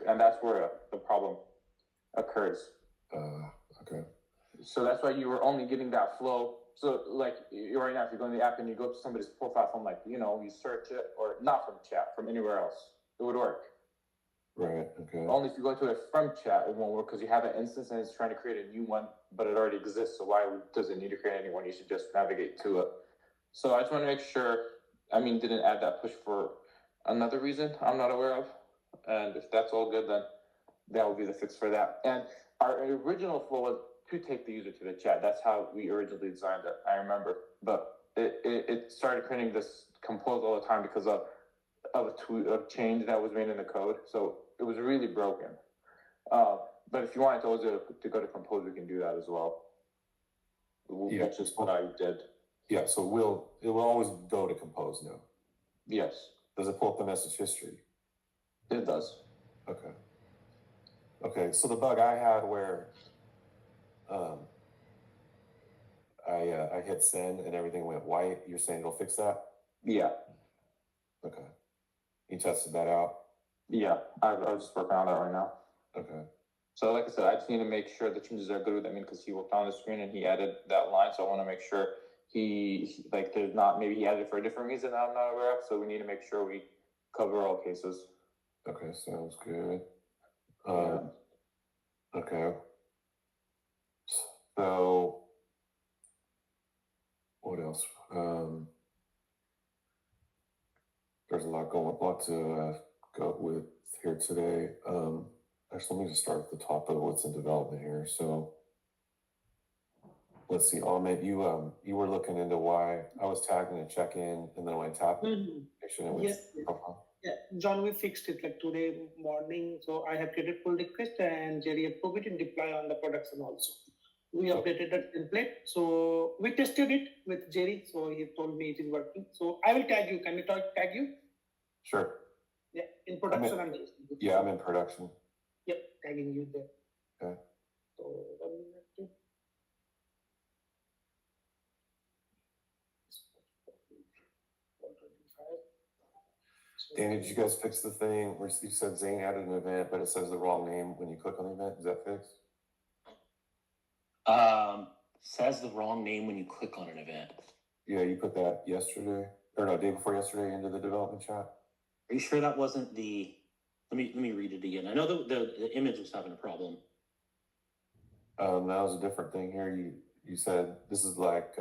and that's where the problem occurs. Okay. So that's why you were only getting that flow. So like right now, if you go in the app and you go to somebody's profile from like, you search it, or not from chat, from anywhere else, it would work. Right, okay. Only if you go to it from chat, it won't work because you have an instance and it's trying to create a new one, but it already exists. So why does it need to create a new one? You should just navigate to it. So I just want to make sure Amine didn't add that push for another reason I'm not aware of. And if that's all good, then that will be the fix for that. And our original flow was to take the user to the chat. That's how we originally designed it, I remember. But it started creating this compose all the time because of a change that was made in the code. So it was really broken. But if you wanted to go to compose, we can do that as well. That's just what I did. Yeah, so it will always go to compose now. Yes. Does it pull up the message history? It does. Okay, so the bug I had where I hit send and everything went white, you're saying it'll fix that? Yeah. Okay. You tested that out? Yeah, I was just working on that right now. Okay. So like I said, I just need to make sure the changes are good with Amine because he worked on the screen and he added that line. So I want to make sure maybe he added it for a different reason that I'm not aware of. So we need to make sure we cover all cases. Okay, sounds good. Yeah. Okay. So what else? There's a lot to go with here today. Actually, let me just start at the top of what's in development here. So let's see, Ahmed, you were looking into why I was tagging a check-in, and then when I tapped Yes. Yeah, John, we fixed it like today morning. So I have created pull request and Jerry approved it and deploy on the production also. We updated that template. So we tested it with Jerry. So he told me it is working. So I will tag you. Can we tag you? Sure. Yeah, in production. I'm in production. Yep, tagging you there. Okay. So 1 minute. Danny, did you guys fix the thing where you said Zane added an event, but it says the wrong name when you click on the event? Is that fixed? Says the wrong name when you click on an event. Yeah, you put that yesterday, or no, day before yesterday into the development chat. Are you sure that wasn't the? Let me read it again. I know the image was having a problem. That was a different thing here. You said this is like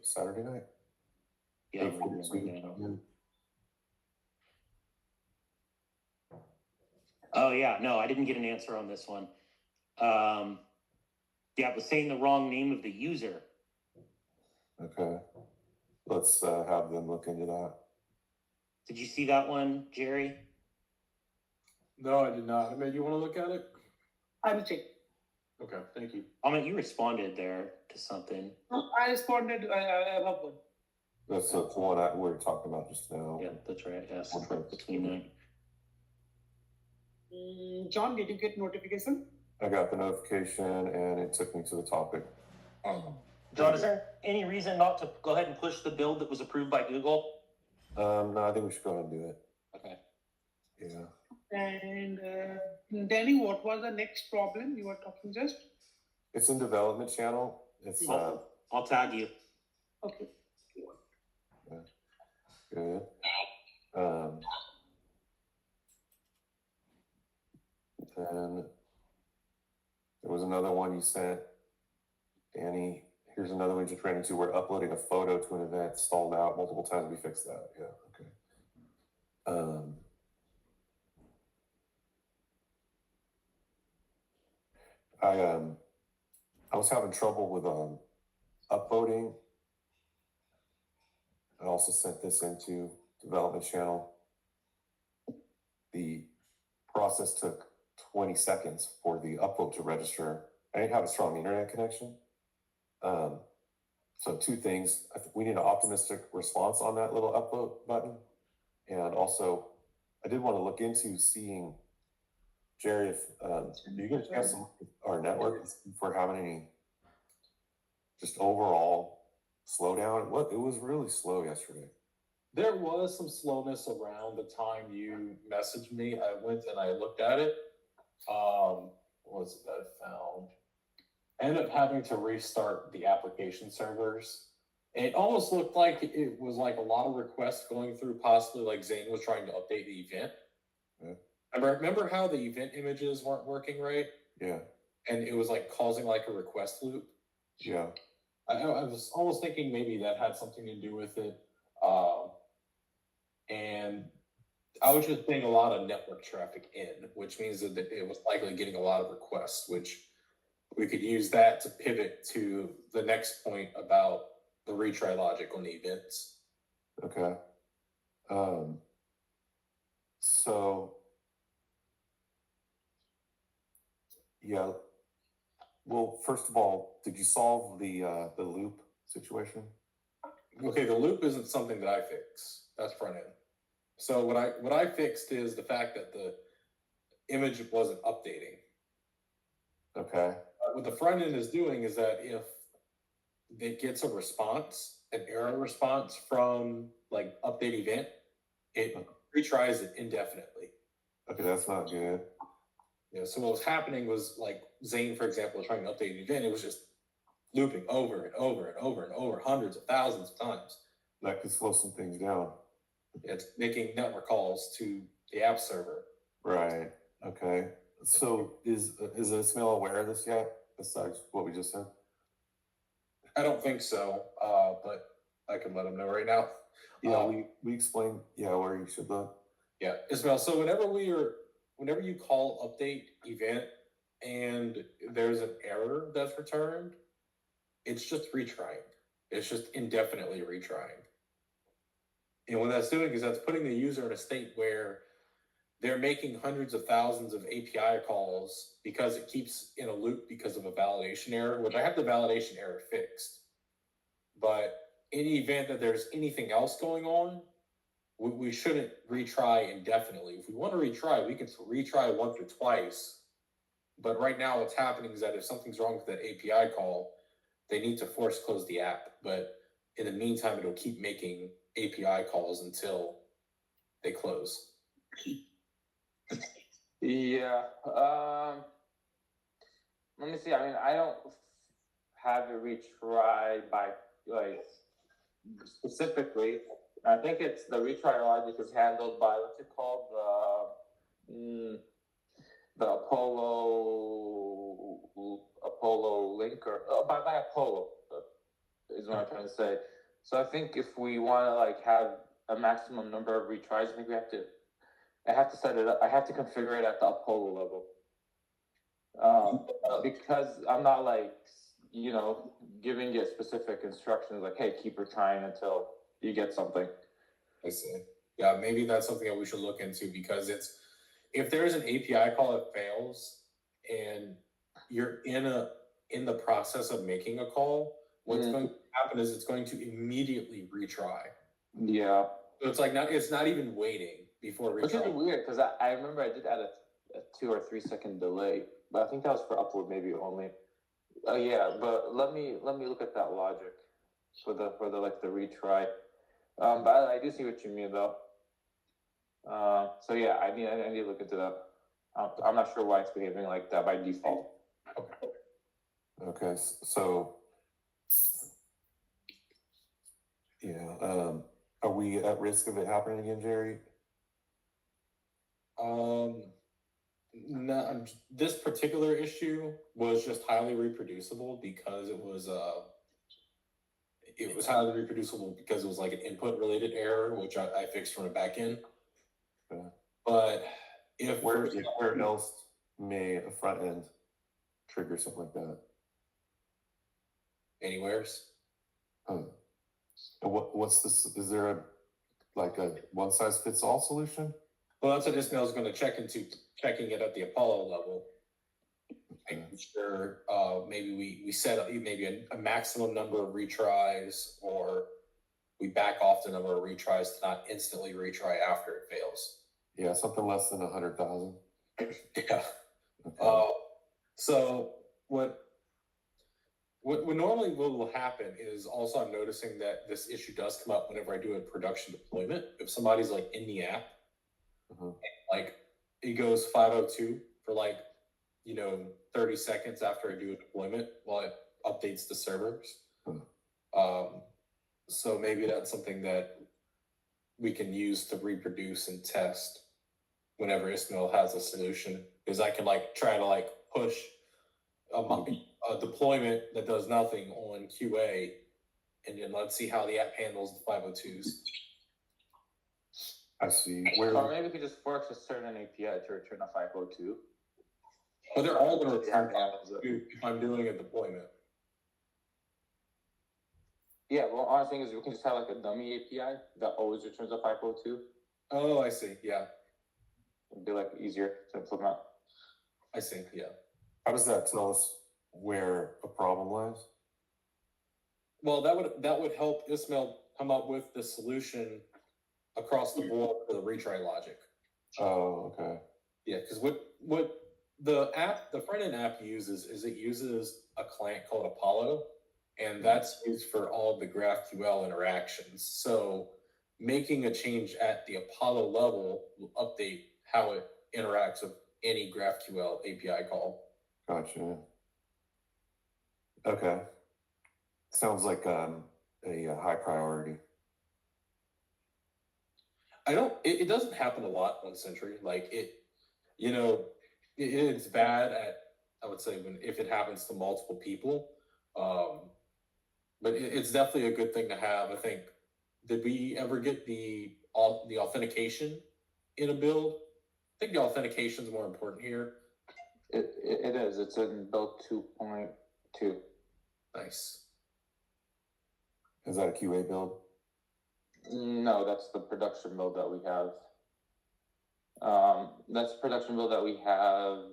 Saturday night. Yeah, I'm reading it right now. Oh yeah, no, I didn't get an answer on this one. Yeah, it was saying the wrong name of the user. Okay, let's have them look into that. Did you see that one, Jerry? No, I did not. I mean, you want to look at it? I will check. Okay, thank you. Ahmed, you responded there to something. I responded. I have one. That's the one we were talking about just now. Yeah, that's right. Yes, between them. John, did you get notification? I got the notification and it took me to the topic. John, is there any reason not to go ahead and push the build that was approved by Google? No, I think we should go ahead and do it. Okay. Yeah. And Danny, what was the next problem you were talking just? It's in development channel. It's I'll tag you. Okay. Yeah. Good. Then there was another one you sent, Danny. Here's another one just ran into. We're uploading a photo to an event, stalled out multiple times. We fixed that. Yeah. Okay. I was having trouble with upvoting. I also sent this into development channel. The process took 20 seconds for the upvote to register. I didn't have a strong internet connection. So two things. I think we need an optimistic response on that little upvote button. And also, I did want to look into seeing, Jerry, if you get a chance to look at our network for having any just overall slowdown. It was really slow yesterday. There was some slowness around the time you messaged me. I went and I looked at it. What was it that I found? I ended up having to restart the application servers. And it almost looked like it was like a lot of requests going through, possibly like Zane was trying to update the event. Yeah. Remember how the event images weren't working right? Yeah. And it was like causing like a request loop. Yeah. I was almost thinking maybe that had something to do with it. And I was just getting a lot of network traffic in, which means that it was likely getting a lot of requests, which we could use that to pivot to the next point about the retry logic on the events. Okay. So yeah. Well, first of all, did you solve the loop situation? Okay, the loop isn't something that I fix. That's front end. So what I fixed is the fact that the image wasn't updating. Okay. What the front end is doing is that if it gets a response, an error response from like update event, it retries it indefinitely. Okay, that's not good. Yeah, so what was happening was like Zane, for example, was trying to update an event. It was just looping over and over and over and over hundreds of thousands of times. That could slow some things down. It's making network calls to the app server. Right. Okay. So is Ismail aware of this yet? Besides what we just said? I don't think so, but I can let him know right now. Yeah, we explained where you should look. Yeah, Ismail. So whenever you call update event and there's an error that's returned, it's just retrying. It's just indefinitely retrying. And what that's doing is that's putting the user in a state where they're making hundreds of thousands of API calls because it keeps in a loop because of a validation error, which I have the validation error fixed. But in the event that there's anything else going on, we shouldn't retry indefinitely. If we want to retry, we can retry once or twice. But right now what's happening is that if something's wrong with that API call, they need to force close the app. But in the meantime, it'll keep making API calls until they close. Yeah. Let me see. I mean, I don't have it retry by like specifically. I think it's the retry logic is handled by what's it called, the Apollo link, or by Apollo is what I'm trying to say. So I think if we want to like have a maximum number of retries, I think I have to set it up. I have to configure it at the Apollo level. Because I'm not like, giving it specific instructions like, hey, keep retrying until you get something. I see. Yeah, maybe that's something that we should look into, because if there is an API call that fails and you're in the process of making a call, what's going to happen is it's going to immediately retry. Yeah. So it's not even waiting before retry. Which is weird, because I remember I did add a 2 or 3 second delay, but I think that was for upload maybe only. Yeah, but let me look at that logic for the retry. But I do see what you mean though. So yeah, I need to look into that. I'm not sure why it's behaving like that by default. Okay, so yeah, are we at risk of it happening again, Jerry? No, this particular issue was just highly reproducible because it was highly reproducible because it was like an input related error, which I fixed from a backend. Okay. But where else may a front end trigger something like that? Anywheres. What's this? Is there a one size fits all solution? Well, that's what Ismail is going to check into, checking it at the Apollo level. Making sure maybe we set up maybe a maximum number of retries, or we back off the number of retries to not instantly retry after it fails. Yeah, something less than 100,000. Yeah. Okay. So what what normally will happen is also I'm noticing that this issue does come up whenever I do a production deployment. If somebody's like in the app, like it goes 502 for like, 30 seconds after I do a deployment while it updates the servers. So maybe that's something that we can use to reproduce and test whenever Ismail has a solution, is I can like try to like push a deployment that does nothing on QA, and then let's see how the app handles the 502s. I see. Or maybe we could just force a certain API to return a 502. But they're all going to return Yeah, 502 if I'm doing a deployment. Yeah, well, honest thing is we can just have like a dummy API that always returns a 502. Oh, I see. Yeah, It'd be like easier to implement. I see. Yeah. How does that tell us where a problem lies? Well, that would help Ismail come up with the solution across the board for the retry logic. Oh, okay. Yeah, because what the front end app uses is it uses a client called Apollo, and that's used for all of the GraphQL interactions. So making a change at the Apollo level will update how it interacts with any GraphQL API call. Gotcha. Okay. Sounds like a high priority. It doesn't happen a lot on Sentry. Like it's bad at, I would say, if it happens to multiple people. But it's definitely a good thing to have. I think, did we ever get the authentication in a build? I think the authentication is more important here. It is. It's in build 2.2. Nice. Is that a QA build? No, that's the production build that we have. That's the production build that we have,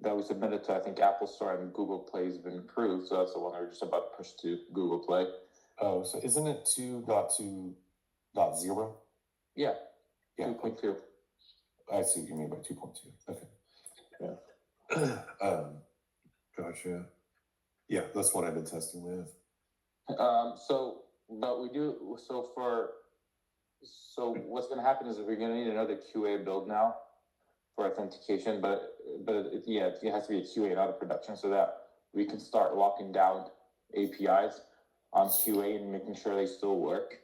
that we submitted to, I think, Apple Store and Google Play has been approved. So that's the one that we're just about to push to Google Play. Oh, so isn't it 2.2.0? Yeah. Yeah. 2.2. I see what you mean by 2.2. Okay. Yeah. Gotcha. Yeah, that's what I've been testing with. So what's going to happen is we're going to need another QA build now for authentication, but it has to be a QA, not a production, so that we can start locking down APIs on QA and making sure they still work.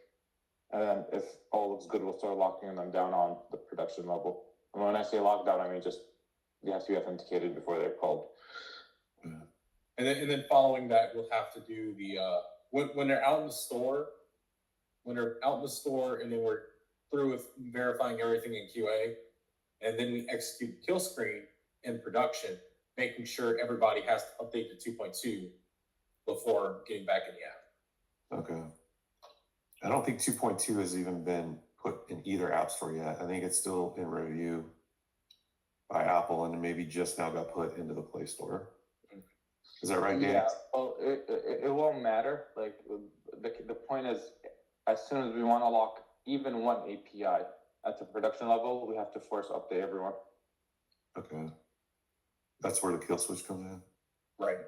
And then if all looks good, we'll start locking them down on the production level. And when I say lockdown, I mean just they have to be authenticated before they're called. Yeah. And then following that, we'll have to do the when they're out in the store. When they're out in the store, and then we're through with verifying everything in QA, and then we execute the kill screen in production, making sure everybody has to update to 2.2 before getting back in the app. Okay. I don't think 2.2 has even been put in either app store yet. I think it's still in review by Apple, and maybe just now got put into the Play Store. Is that right, Dan? Yeah, well, it won't matter. Like, the point is, as soon as we want to lock even one API at the production level, we have to force update everyone. Okay. That's where the kill switch comes in? Right.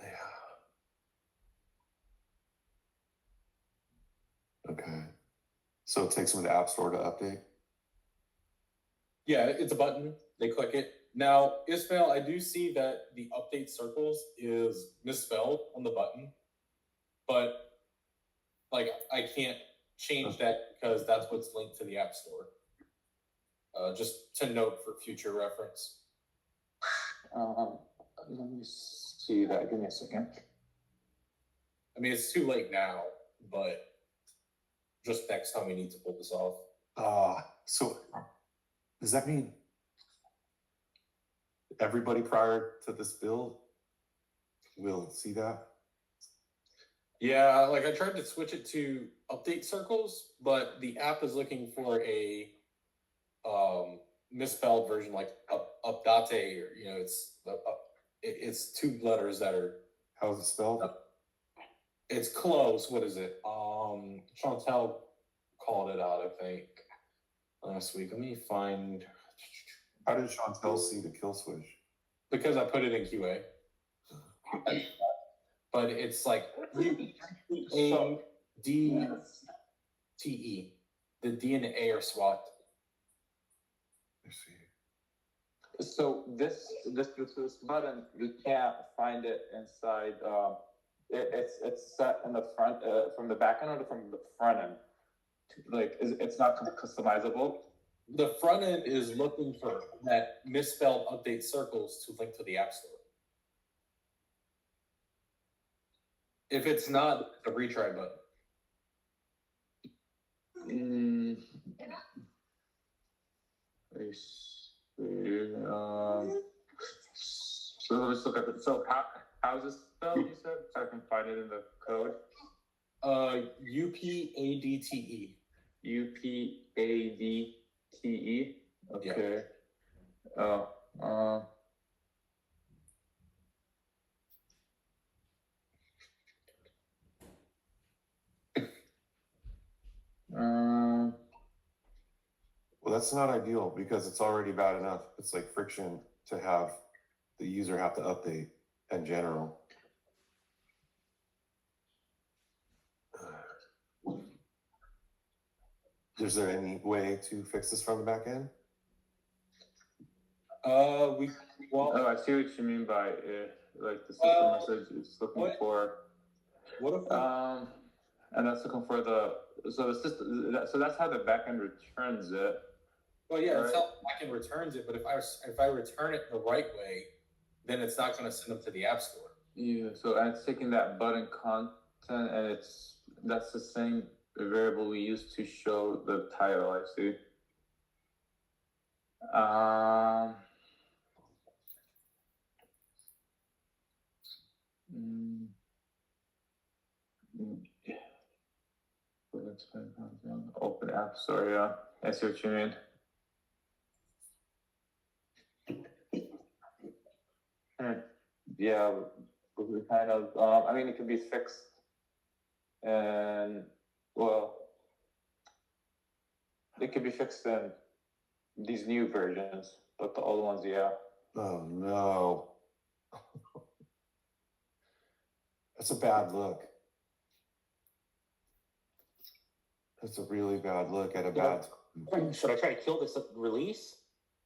Yeah. Okay. So it takes them to the App Store to update? Yeah, it's a button. They click it. Now, Ismail, I do see that the update Sircles is misspelled on the button, but like I can't change that because that's what's linked to the App Store. Just to note for future reference. Let me see that. Give me a second. I mean, it's too late now, but just next time we need to pull this off. So does that mean everybody prior to this build will see that? Yeah, like I tried to switch it to update Sircles, but the app is looking for a misspelled version, like update, or it's two letters that are. How's it spelled? It's close. What is it? Chantel called it out, I think, last week. Let me find. How did Chantel see the kill switch? Because I put it in QA. But it's like A D T E. The D and the A are swapped. I see. So this button, you can't find it inside. It's set in the front from the back end or from the front end. Like it's not customizable. The front end is looking for that misspelled update circles to link to the App Store. If it's not, a retry button. So let's look at it. So how's this spelled? You said so I can find it in the code. UPADTE. UPADTE. Okay. Yeah. Oh. Well, that's not ideal because it's already bad enough. It's like friction to have the user have to update in general. Is there any way to fix this from the back end? Well, Oh, I see what you mean by like the system message is looking for. What if and that's looking for the system. So that's how the backend returns it. Well, yeah, right? it's how the backend returns it, but if I return it the right way, then it's not going to send them to the App Store. Yeah. So and it's taking that button content, and that's the same variable we use to show the title. I see. Open App Store, yeah. I see what you mean. Yeah, we kind of, I mean, it could be fixed. And, well, it could be fixed in these new versions, but the old ones, yeah. Oh no. That's a bad look. That's a really bad look at a bad time. Should I try to kill this release?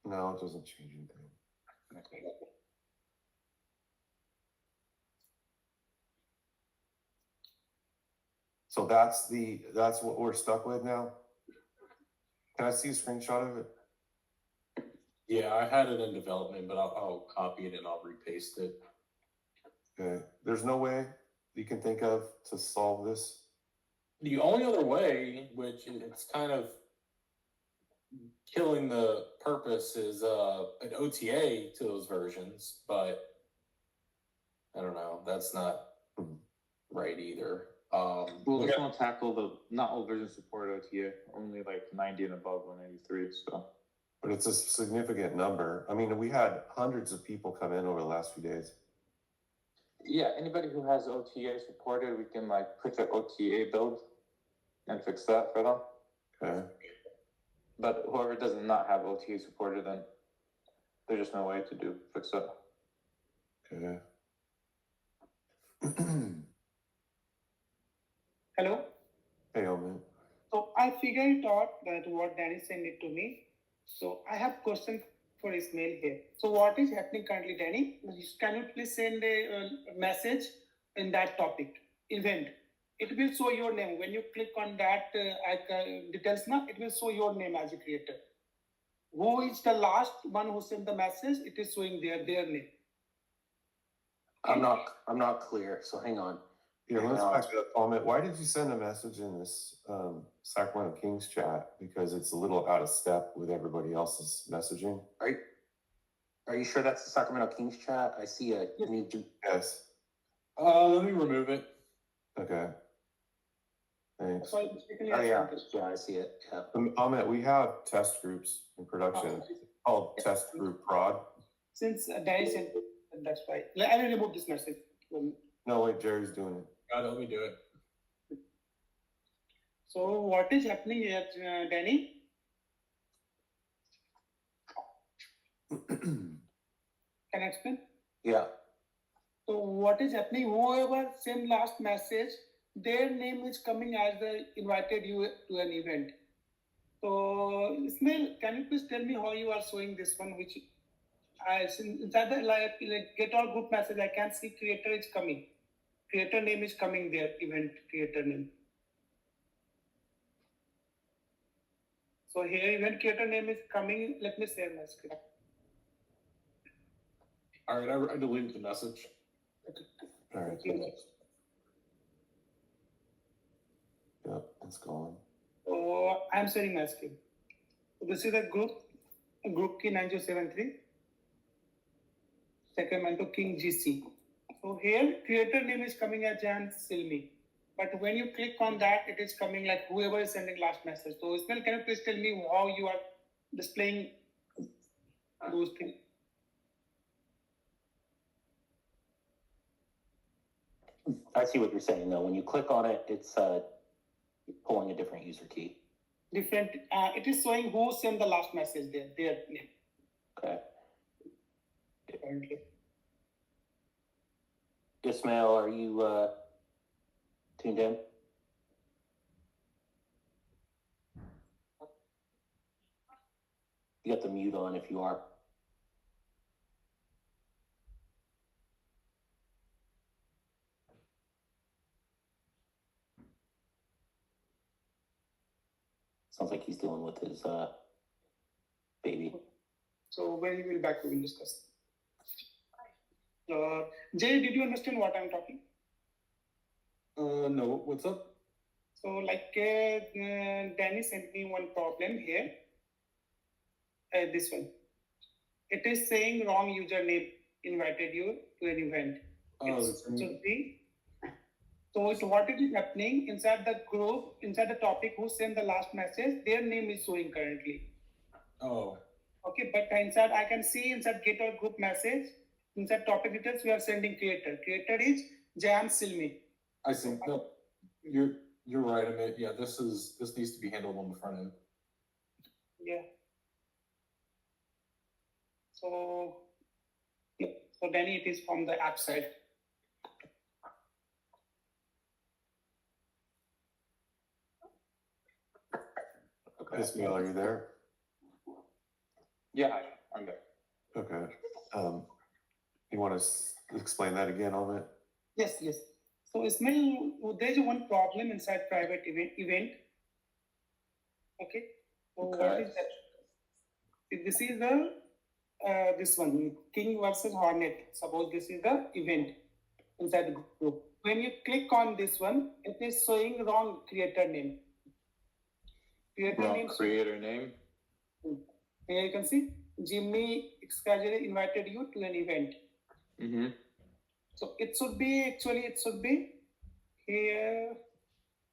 No, it doesn't change anything. Okay. So that's what we're stuck with now. Can I see a screenshot of it? Yeah, I had it in development, but I'll copy it and I'll repaste it. Okay. There's no way you can think of to solve this. The only other way, which it's kind of killing the purpose, is an OTA to those versions, but I don't know. That's not right either. Well, this won't tackle not all versions support OTA, only like 90 and above 193, so. But it's a significant number. I mean, we had hundreds of people come in over the last few days. Yeah, anybody who has OTA supported, we can like put the OTA build and fix that for them. Okay. But whoever does not have OTA supported, then there's just no way to fix it. Okay. Hello. Hey, Amine. So I figured out that what Danny sent it to me. So I have question for Ismail here. So what is happening currently, Danny? Can you please send a message in that topic event? It will show your name when you click on that details. Now it will show your name as a creator. Who is the last one who sent the message? It is showing their name. I'm not clear. So hang on. Yeah, let's back up. Comment. Why did you send a message in this Sacramento Kings chat? Because it's a little out of step with everybody else's messaging. Are you sure that's the Sacramento Kings chat? I see a new. Yes. Let me remove it. Okay. Thanks. Oh yeah, I see it. Yeah. Amit, we have test groups in production called Test Group Prod. Since Danny sent it, that's why. I will remove this message. No, wait, Jerry's doing it. God, let me do it. So what is happening here, Danny? Can I explain? Yeah. So what is happening? Whoever send last message, their name is coming as the invited you to an event. So Ismail, can you please tell me how you are showing this one? Which inside the like get all group message, I can see creator is coming. Creator name is coming there. Event creator name. So here event creator name is coming. Let me share my screen. All right, I deleted the message. All right. Okay. Yep, it's gone. So I'm sharing my screen. So this is a group key 9073. Second one to King GC. So here creator name is coming as Jan Silmi. But when you click on that, it is coming like whoever is sending last message. So Ismail, can you please tell me how you are displaying those things? I see what you're saying though. When you click on it, it's pulling a different user key. Different. It is showing who sent the last message there. Their name. Okay. Currently. Ismail, are you tuned in? You got the mute on if you are. Sounds like he's dealing with his baby. So when you will back, we will discuss. Jay, did you understand what I'm talking? No, what's up? So like Danny sent me one problem here. This one. It is saying wrong username invited you to an event. It should be. So what it is happening inside the group, inside the topic, who sent the last message, their name is showing currently. Oh. Okay, but inside I can see inside get or group message, inside topic details, we are sending creator. Creator is Jan Silmi. I see. No, you're right, Amit. Yeah, this needs to be handled on the front end. Yeah. So, yeah. So Danny, it is from the app side. Okay. Ismail, are you there? Yeah, hi, I'm there. Okay. You want to explain that again, Amit? Yes. So Ismail, there's one problem inside private event. Okay. So what is that? This is the this one King versus Hornet. Suppose this is the event inside the group. When you click on this one, it is showing wrong creator name. Creator name. Here you can see Jimmy Excalibur invited you to an event. Mm-hmm. So it should be here.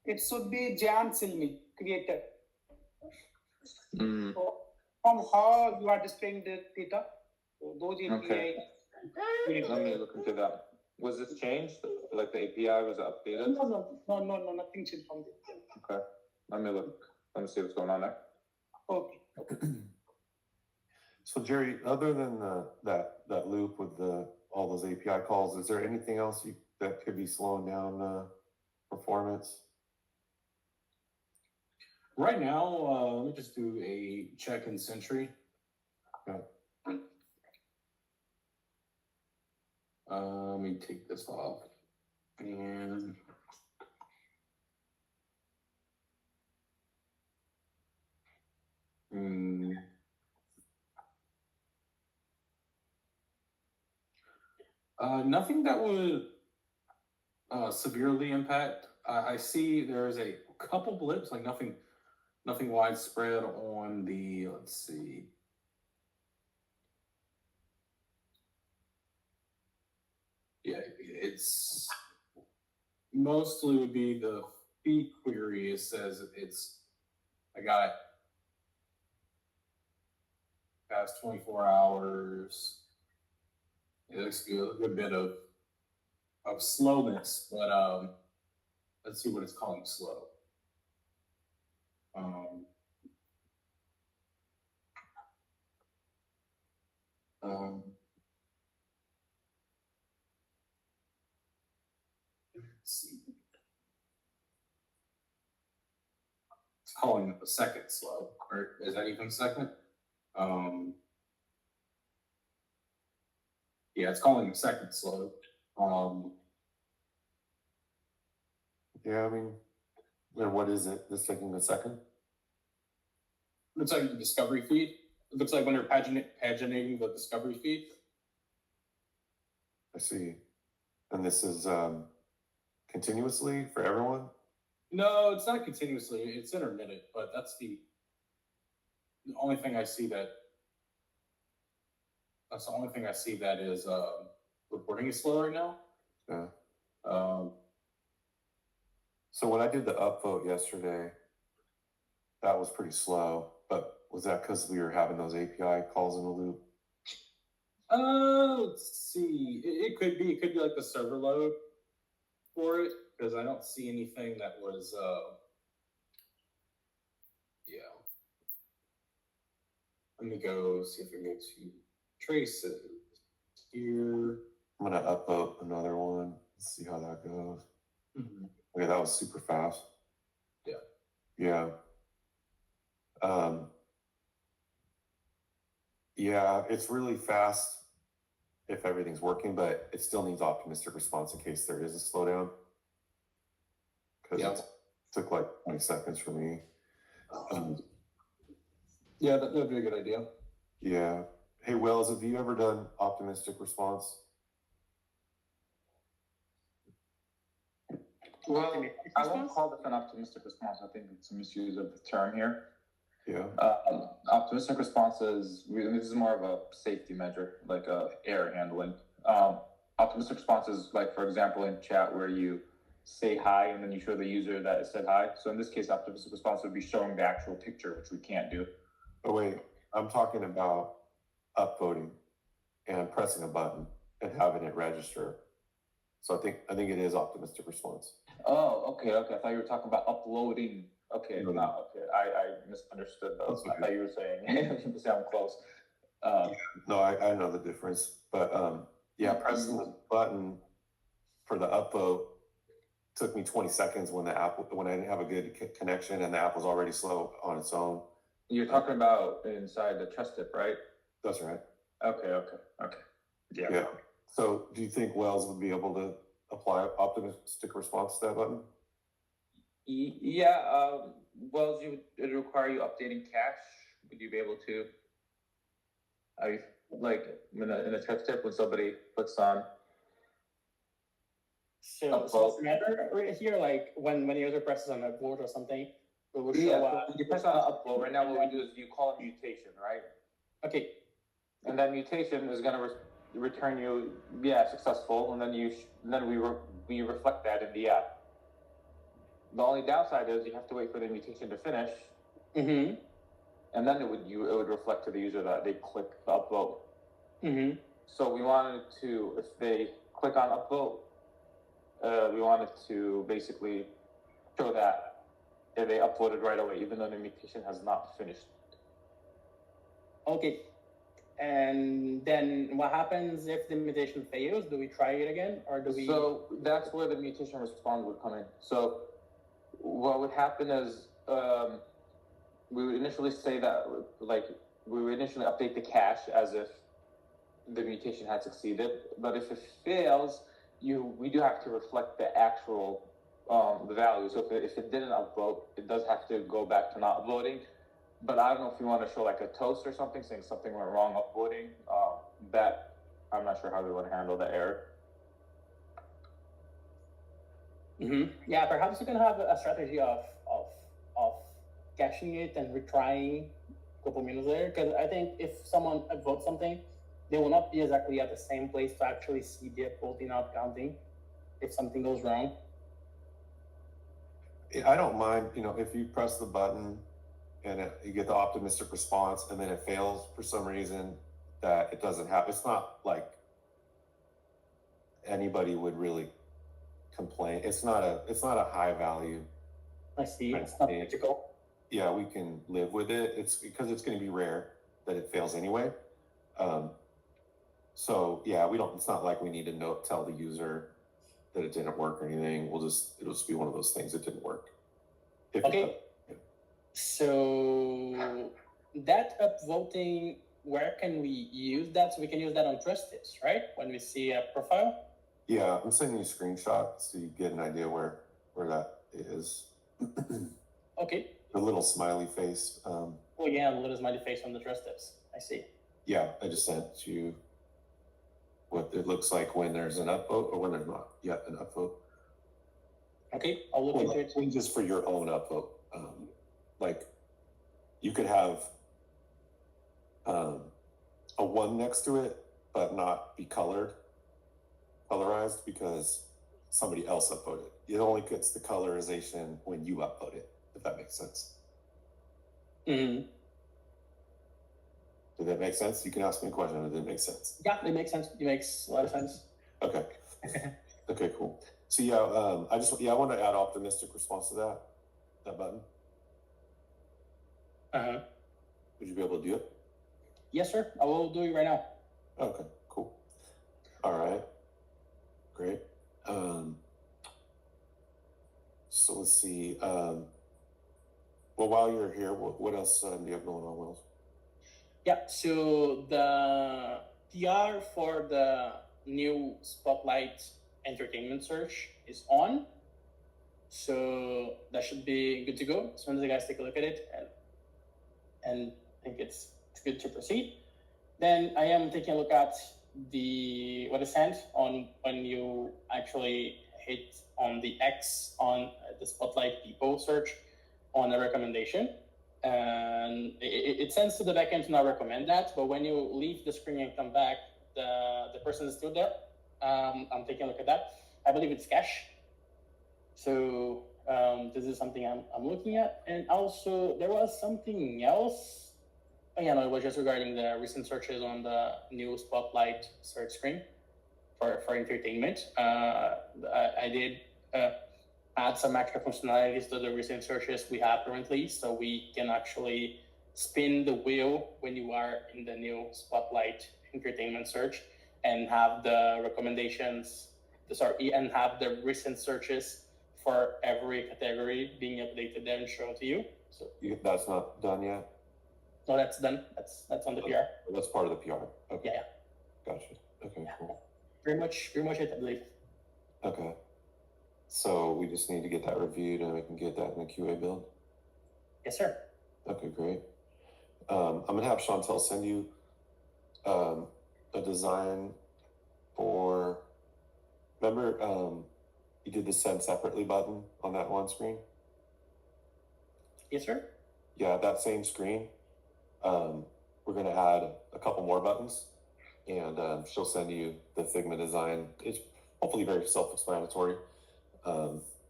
It should be Jan Silmi, creator. Mm. So from how you are displaying the data, so those API. Okay. Let me look into that. Was this changed? Like the API was updated? No, nothing changed from there. Okay. Let me look. Let me see what's going on there. Okay. So Jerry, other than that loop with all those API calls, is there anything else that could be slowing down performance? Right now, let me just do a check in Sentry. Okay. Let me take this off. And nothing that would severely impact. I see there's a couple blips, like nothing widespread on the, let's see. Yeah, it's mostly would be the fee query. It says I got past 24 hours. It looks good, a good bit of slowness, but let's see what it's calling slow. Let's see. It's calling it a second slow, or is that even second? Yeah, it's calling it second slow. Yeah, I mean, then what is it? That's taking a second? Looks like the discovery feed. It looks like when they're paginating the discovery feed. I see. And this is continuously for everyone? No, it's not continuously. It's intermittent, but that's the only thing I see that. That's the only thing I see that is reporting is slow right now. Yeah. So when I did the upvote yesterday, that was pretty slow. But was that because we were having those API calls in the loop? Let's see. It could be. It could be like the server load for it, because I don't see anything that was. Yeah. Let me go see if I can go to traces here. I'm gonna upvote another one. Let's see how that goes. Mm-hmm. Okay, that was super fast. Yeah. Yeah. Yeah, it's really fast if everything's working, but it still needs optimistic response in case there is a slowdown. Because it took like 20 seconds for me. Yeah, that would be a good idea. Yeah. Hey, Wells, have you ever done optimistic response? Well, I won't call this an optimistic response. I think it's a misuse of the term here. Yeah. Optimistic responses, this is more of a safety measure, like error handling. Optimistic responses, like for example, in chat where you say hi and then you show the user that it said hi. So in this case, optimistic response would be showing the actual picture, which we can't do. Oh wait, I'm talking about upvoting and pressing a button and having it register. So I think it is optimistic response. Oh, okay. I thought you were talking about uploading. Okay, No. Okay. I misunderstood those. I thought you were saying sound close. No, I know the difference, but yeah, pressing the button for the upvote took me 20 seconds when when I didn't have a good connection and the app was already slow on its own. You're talking about inside the trust tip, right? That's right. Okay. Yeah. So do you think Wells would be able to apply optimistic response to that button? Yeah. Wells, it require you updating cache. Would you be able to? Like in a trust tip when somebody puts on. So it's a matter right here, like when the user presses on upload or something, it will show you press on upload. Right now, what we do is you call a mutation, right? Okay. And that mutation is going to return you, successful, and then we reflect that in the app. The only downside is you have to wait for the mutation to finish, Mm-hmm. and then it would reflect to the user that they click the upvote. Mm-hmm. So we wanted to, if they click on upvote, we wanted to basically show that they upvoted right away, even though the mutation has not finished. Okay. And then what happens if the mutation fails? Do we try it again, or do we? So that's where the mutation response would come in. So what would happen is we would initially say that, like, we would initially update the cache as if the mutation had succeeded. But if it fails, we do have to reflect the actual the value. So if it didn't upvote, it does have to go back to not voting. But I don't know if you want to show like a toast or something, saying something went wrong upvoting. That I'm not sure how we would handle the error. Mm-hmm. Yeah, perhaps you can have a strategy of caching it and retrying a couple minutes later. Because I think if someone upvotes something, they will not be exactly at the same place to actually see the upvoting out counting if something goes wrong. I don't mind, if you press the button and you get the optimistic response and then it fails for some reason that it doesn't happen. It's not like anybody would really complain. It's not a high value. I see. It's not critical. Yeah, we can live with it. It's because it's going to be rare that it fails anyway. So yeah, we don't. It's not like we need to tell the user that it didn't work or anything. It'll just be one of those things that didn't work. If Okay. So that upvoting, where can we use that? So we can use that on trust tips, right? When we see a profile. Yeah, I'm sending you a screenshot so you get an idea where that is. Okay. The little smiley face. Oh yeah, the little smiley face on the trust tips. I see. Yeah, I just sent you what it looks like when there's an upvote or when there's not yet an upvote. Okay, I'll look into it. Just for your own upvote. Like you could have a 1 next to it, but not be colorized because somebody else upvoted. It only gets the colorization when you upload it, if that makes sense. Mm-hmm. Did that make sense? You can ask me a question if it didn't make sense. Yeah, it makes sense. It makes a lot of sense. Okay. Okay, cool. So yeah, I want to add optimistic response to that button. Uh-huh. Would you be able to do it? Yes, sir. I will do it right now. Okay, cool. All right, great. So let's see. Well, while you're here, what else do you have going on, Wells? Yeah, so the PR for the new Spotlight entertainment search is on. So that should be good to go as soon as the guys take a look at it and think it's good to proceed. Then I am taking a look at what is sent on when you actually hit on the X on the Spotlight people search on a recommendation. And it sends to the backend to not recommend that, but when you leave the screen and come back, the person is still there. I'm taking a look at that. I believe it's cache. So this is something I'm looking at. And also there was something else. Oh, yeah, no, it was just regarding the recent searches on the new Spotlight search screen for entertainment. I did add some extra functionalities to the recent searches we have currently, so we can actually spin the wheel when you are in the new Spotlight entertainment search and have the recommendations, and have the recent searches for every category being updated there and shown to you. So that's not done yet? No, that's done. That's on the PR. That's part of the PR. Okay. Yeah. Gotcha. Okay, Yeah. cool. Pretty much it, I believe. Okay. So we just need to get that reviewed and we can get that in the QA build? Yes, sir. Okay, great. I'm gonna have Chantel send you a design for, remember you did the send separately button on that one screen? Yes, sir. Yeah, that same screen. We're gonna add a couple more buttons and she'll send you the Figma design. It's hopefully very self-explanatory.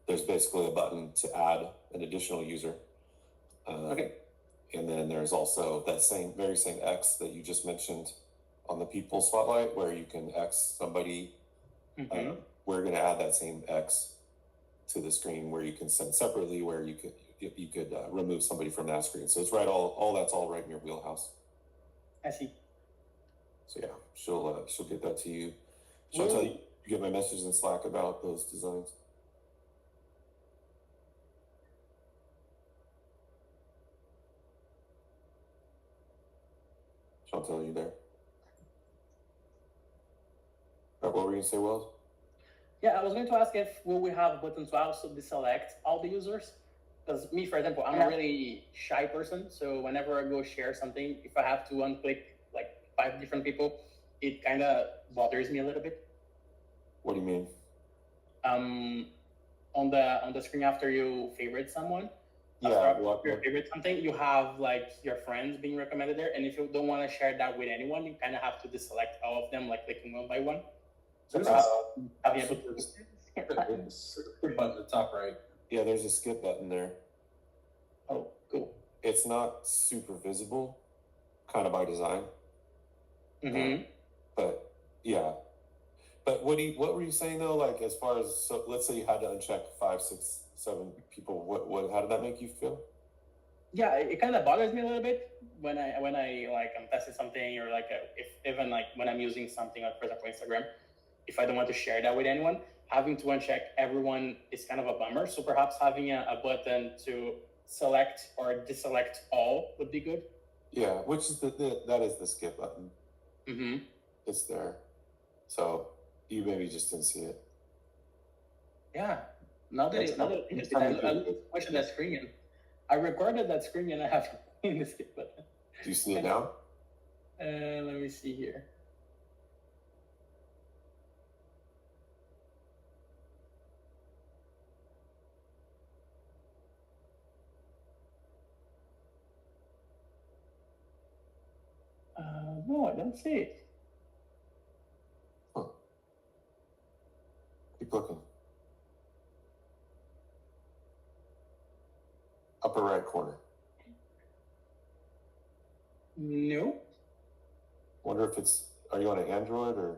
There's basically a button to add an additional user. Okay. And then there's also that very same X that you just mentioned on the people spotlight where you can X somebody. Mm-hmm. We're going to add that same X to the screen where you can send separately, where you could remove somebody from that screen. So it's right, all that's all right in your wheelhouse. I see. So yeah, she'll get that to you. She'll tell you get my message in Slack about those designs. Chantel, you there? What were you going to say, Wells? Yeah, I was going to ask if will we have a button to also deselect all the users? Because me, for example, I'm a really shy person. So whenever I go share something, if I have to unclick like 5 different people, it kind of bothers me a little bit. What do you mean? On the screen after you favorite someone, yeah, your favorite something, you have like your friends being recommended there, and if you don't want to share that with anyone, you kind of have to deselect all of them, like clicking one by one. So have you able to? Button at the top right. Yeah, there's a skip button there. Oh, cool. It's not super visible, kind of by design. Mm-hmm. But yeah. But what were you saying though? Like as far as, so let's say you had to uncheck 5, 6, 7 people. How did that make you feel? yeah, it kind of bothers me a little bit when I like I'm testing something or like if even like when I'm using something like for example Instagram, if I don't want to share that with anyone, having to uncheck everyone is kind of a bummer. So perhaps having a button to select or deselect all would be good. Yeah, which is that is the skip button. Mm-hmm. It's there. So you maybe just didn't see it. Yeah. Now that I looked much at that screen and I recorded that screen and I have in the skip button. Do you see it now? Let me see here. No, I don't see it. Huh. Keep looking. Upper right corner. No. Wonder if it's, are you on an Android or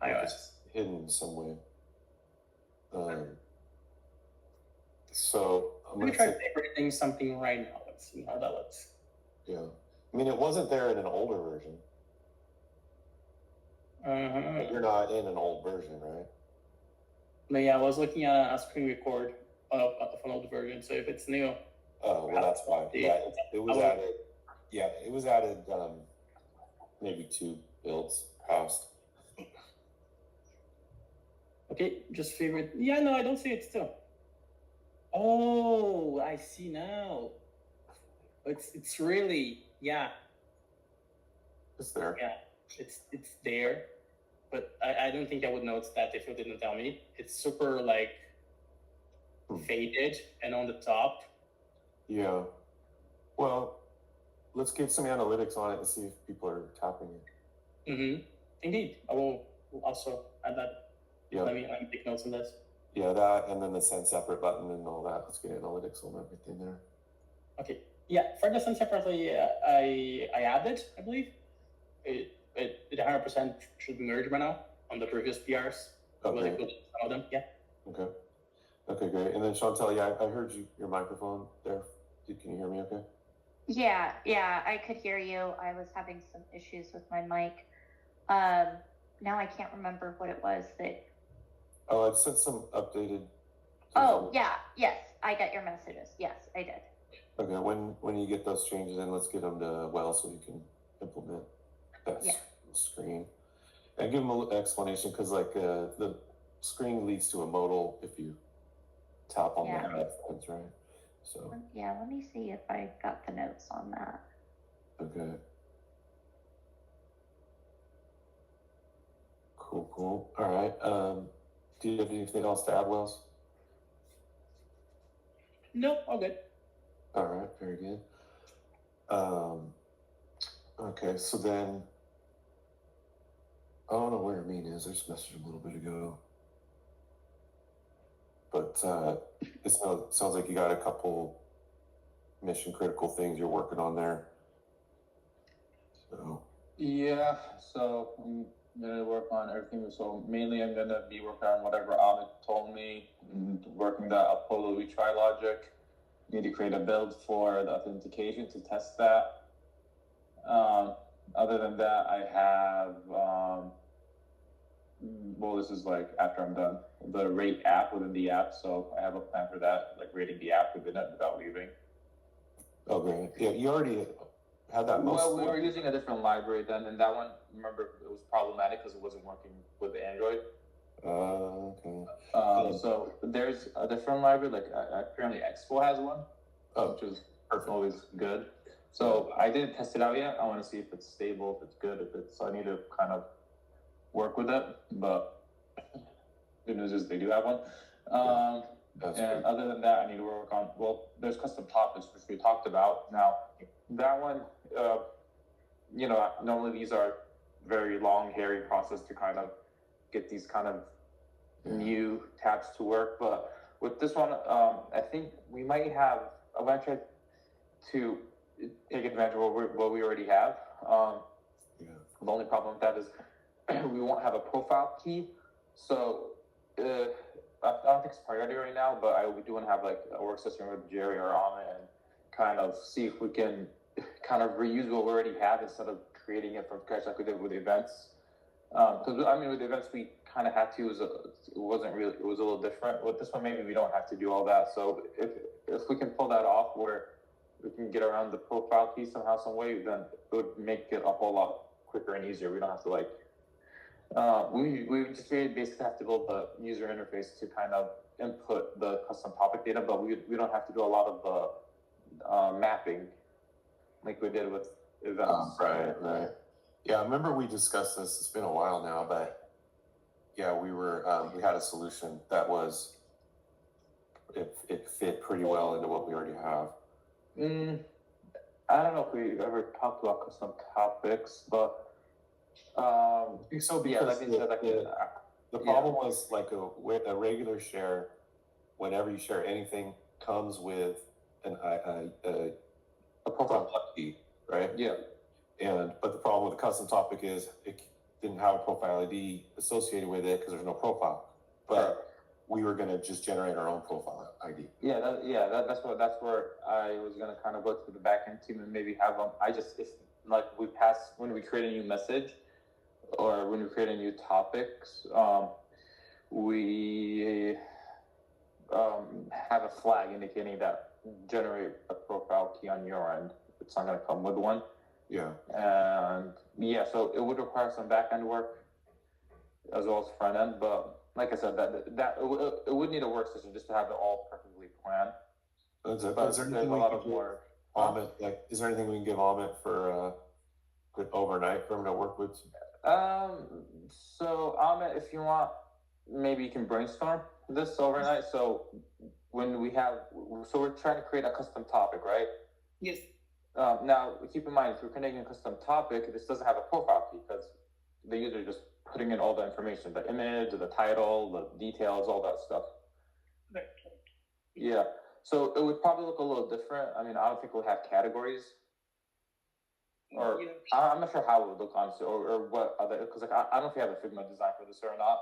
if iOS. it's hidden some way? So I'm Let me gonna try favoriting something right now. Let's see how that looks. yeah. I mean, it wasn't there in an older version. But you're not in an old version, right? No, yeah, I was looking at a screen record of an old version. So if it's new, Oh, well, that's why. Yeah, it was added. Yeah, it was added. Maybe 2 builds past. okay, just favorite. Yeah, no, I don't see it still. Oh, I see now. It's really It's there. yeah, it's there, but I don't think I would notice that if you didn't tell me. It's super like faded and on the top. Yeah. Well, let's get some analytics on it and see if people are tapping it. Mm-hmm. Indeed, I will also add that. Yeah. Let me take notes on this. Yeah, that and then the send separate button and all that. Let's get analytics on everything there. Okay. Yeah, for the send separately, I added, I believe. It 100% should merge by now on the previous PRs. Okay. Some of them, yeah. Okay. Okay, great. And then Chantel, yeah, I heard your microphone there. Can you hear me okay? Yeah, I could hear you. I was having some issues with my mic. Now I can't remember what it was that. Oh, I sent some updated. Oh, yeah, yes, I got your messages. Yes, I did. Okay, when you get those changes in, let's get them to Well so you can implement that screen. And give them an explanation because like the screen leads to a modal if you tap on the headphones, right? So yeah, let me see if I got the notes on that. okay. Cool. All right. Do you have anything else to add, Wells? No, all good. All right, very good. Okay, so then I don't know where Amine is. I just messaged him a little bit ago. But it sounds like you got a couple mission critical things you're working on there. So Yeah, so I'm gonna work on everything. So mainly I'm gonna be working on whatever Amine told me, and working that Apollo retry logic. Need to create a build for the authentication to test that. Other than that, I have well, this is like after I'm done the rate app within the app. So I have a plan for that, like rating the app within it without leaving. oh great. Yeah, you already had that Well, we were using a different library then, and that one, remember, it was problematic because it wasn't working with Android. Okay. So there's a different library, like apparently Expo has one, which is always good. So I didn't test it out yet. I want to see if it's stable, if it's good, I need to kind of work with it. But good news is they do have one. And great. other than that, I need to work on, well, there's custom topics, which we talked about. Now, that one, normally these are very long, hairy process to kind of get these kind of new tabs to work. But with this one, I think we might have, I'm going to try to take advantage of what we already have. The only problem with that is we won't have a profile key. So I don't think it's priority right now, but we do want to have like a work session with Jerry or Amine and kind of see if we can kind of reuse what we already have instead of creating it from scratch like we did with events. Because I mean, with events we kind of had to. It wasn't really. It was a little different. With this one, maybe we don't have to do all that. So if we can pull that off, where we can get around the profile key somehow, some way, then it would make it a whole lot quicker and easier. We don't have to like. We just really basically have to build the user interface to kind of input the custom topic data, but we don't have to do a lot of the mapping like we did with events. Right. Yeah, I remember we discussed this. It's been a while now, but yeah, we had a solution that was it fit pretty well into what we already have. I don't know if we ever talked about custom topics, but I think so, yeah, because that means that the problem was like a regular share. Whenever you share anything, comes with a profile key, right? Yeah. But the problem with the custom topic is it didn't have a profile ID associated with it because there's no profile. But we were going to just generate our own profile ID. Yeah, that's where I was going to kind of go to the backend team and maybe have them. When we create a new message or when we create a new topics, we have a flag indicating that generate a profile key on your end. It's not going to come with one. Yeah. And yeah, so it would require some back end work as well as front end. But like I said, it would need a workstation just to have it all perfectly planned. Is there anything we can give Amit? Like, is there anything we can give Amit for overnight for him to work with? So Amit, if you want, maybe you can brainstorm this overnight. So we're trying to create a custom topic, right? Yes. Now, keep in mind, if we're creating a custom topic, this doesn't have a profile key because the user is just putting in all the information, the image, the title, the details, all that stuff. Right. Yeah. So it would probably look a little different. I mean, I don't think we'll have categories. Or yeah. I'm not sure how it would look, honestly, or what other, because like, I don't know if we have a Figma design for this or not.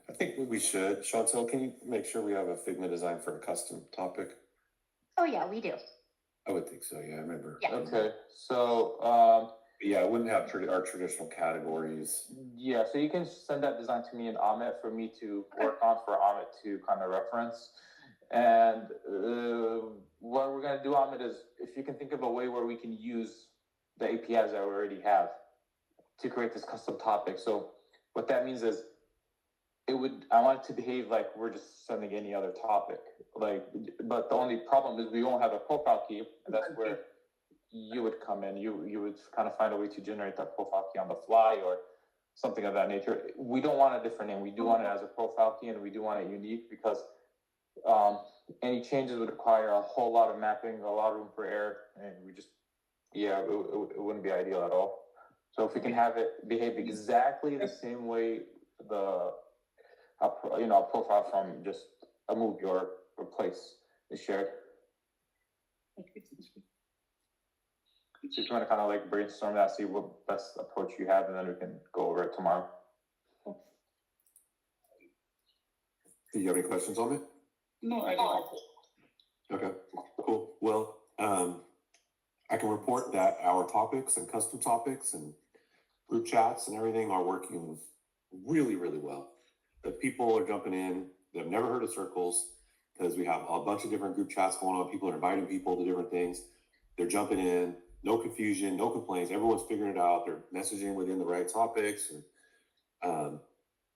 I think we should. Chantel, can you make sure we have a Figma design for a custom topic? Oh yeah, we do. I would think so. Yeah, I remember. Yeah. Okay. So yeah, I wouldn't have our traditional categories. yeah, so you can send that design to me and Amit for me to work on, for Amit to kind of reference. And what we're going to do, Amit, is if you can think of a way where we can use the APIs that we already have to create this custom topic. So what that means is I want it to behave like we're just sending any other topic. But the only problem is we won't have a profile key, and that's where you would come in. You would kind of find a way to generate that profile key on the fly or something of that nature. We don't want a different name. We do want it as a profile key, and we do want it unique because any changes would require a whole lot of mapping, a lot of room for error, and it wouldn't be ideal at all. So if we can have it behave exactly the same way a profile from just a movie or place is shared. So if you want to kind of like brainstorm that, see what best approach you have, and then we can go over it tomorrow. Do you have any questions on it? No, I don't. Okay, cool. Well, I can report that our topics and custom topics and group chats and everything are working really, really well. That people are jumping in, they've never heard of Sircles because we have a bunch of different group chats going on. People are inviting people to different things. They're jumping in, no confusion, no complaints. Everyone's figuring it out. They're messaging within the right topics. And,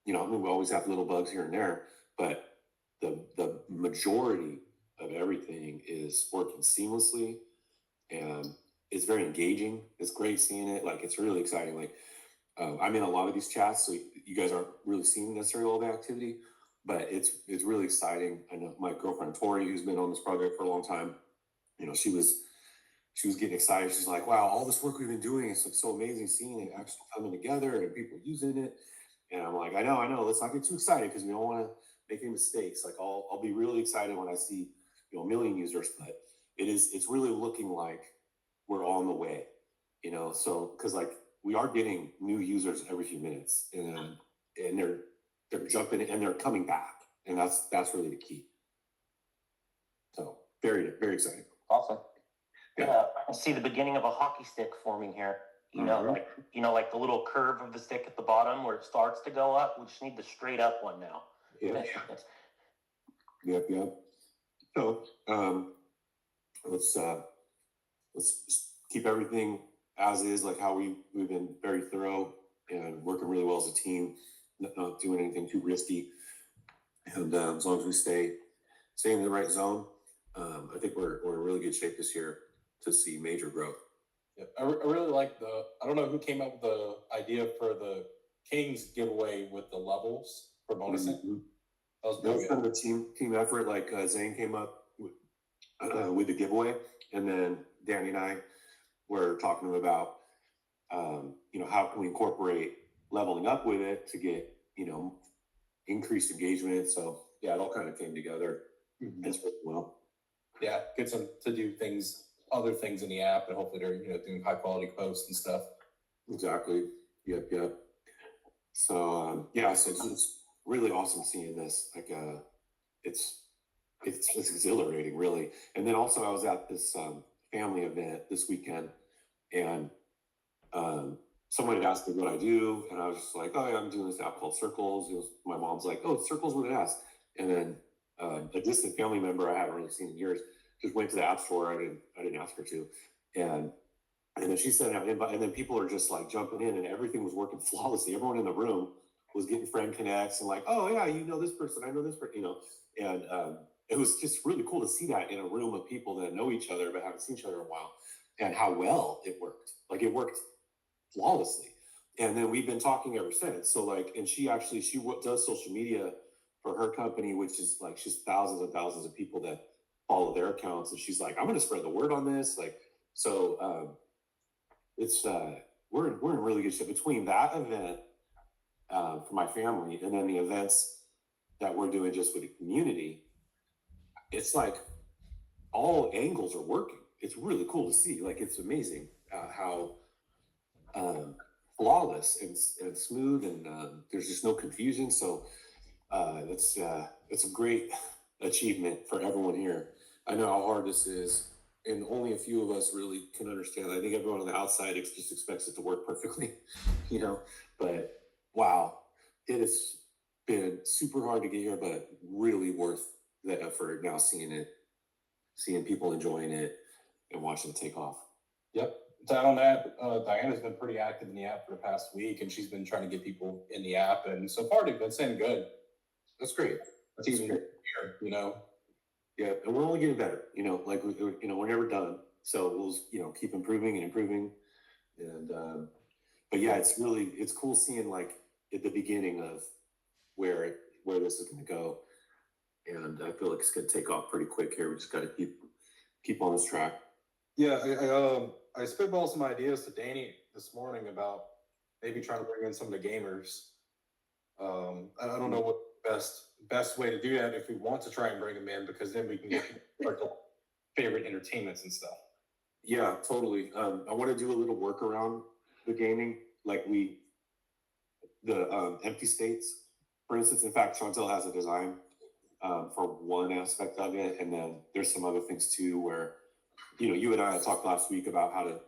we always have little bugs here and there, but the majority of everything is working seamlessly and it's very engaging. It's great seeing it. Like, it's really exciting. Like, I'm in a lot of these chats, so you guys aren't really seeing necessarily all the activity, but it's really exciting. I know my girlfriend Tori, who's been on this project for a long time, she was getting excited. She's like, "Wow, all this work we've been doing, it's like so amazing seeing it actually coming together and people using it." And I'm like, I know. Let's not get too excited because we don't want to make any mistakes. Like, I'll be really excited when I see a million users, but it's really looking like we're on the way. So because like we are getting new users every few minutes, and they're jumping and they're coming back, and that's really the key. So very, very exciting. Awesome. I see the beginning of a hockey stick forming here. You know, like the little curve of the stick at the bottom where it starts to go up. We just need the straight up one now. Yeah. Yep. So let's keep everything as is, like how we've been very thorough and working really well as a team, not doing anything too risky. And as long as we stay in the right zone, I think we're in really good shape this year to see major growth. Yeah, I really like I don't know who came up with the idea for the Kings giveaway with the levels for bonusing. Mm-hmm. That was That was kind of a team effort. Like Zane came up with the giveaway, and then Danny and I were talking to him about, how can we incorporate leveling up with it to get, increased engagement. So yeah, it all kind of came together. It's working well. Yeah, gets them to do other things in the app, and hopefully they're doing high quality posts and stuff. Exactly. Yep. So so it's really awesome seeing this. Like it's exhilarating, really. And then also I was at this family event this weekend, and someone had asked me what I do, and I was just like, oh yeah, I'm doing this app called Sircles. My mom's like, oh, Sircles, what it asks. And then a distant family member I haven't really seen in years just went to the app store. I didn't ask her to, and then she sent out an invite, and then people are just like jumping in, and everything was working flawlessly. Everyone in the room was getting friend connects and like, oh yeah, this person, I know this person, and it was just really cool to see that in a room of people that know each other but haven't seen each other in a while, and how well it worked. Like it worked flawlessly. And then we've been talking ever since. So like, and she does social media for her company, which is like, she's thousands and thousands of people that follow their accounts. And she's like, I'm going to spread the word on this. Like, so it's, we're in really good shape between that event for my family and then the events that we're doing just with the community. It's like all angles are working. It's really cool to see. Like, it's amazing how flawless and smooth, and there's just no confusion. So it's a great achievement for everyone here. I know how hard this is, and only a few of us really can understand. I think everyone on the outside just expects it to work perfectly, But wow, it has been super hard to get here, but really worth the effort. Now seeing people enjoying it and watching it take off. Yep. To add on that, Diana's been pretty active in the app for the past week, and she's been trying to get people in the app, and so far they've been saying good. That's great. That's even here, Yeah, and we're only getting better. Like we're never done. So we'll keep improving and improving, and but yeah, it's cool seeing like at the beginning of where this is going to go, and I feel like it's going to take off pretty quick here. We just got to keep on this track. Yeah, I spitballed some ideas to Danny this morning about maybe trying to bring in some of the gamers. I don't know what the best way to do that if we want to try and bring them in, because then we can get favorite entertainments and stuff. Yeah, totally. I want to do a little work around the gaming, like the empty states, for instance. In fact, Chantel has a design for one aspect of it, and then there's some other things too where you and I talked last week about how to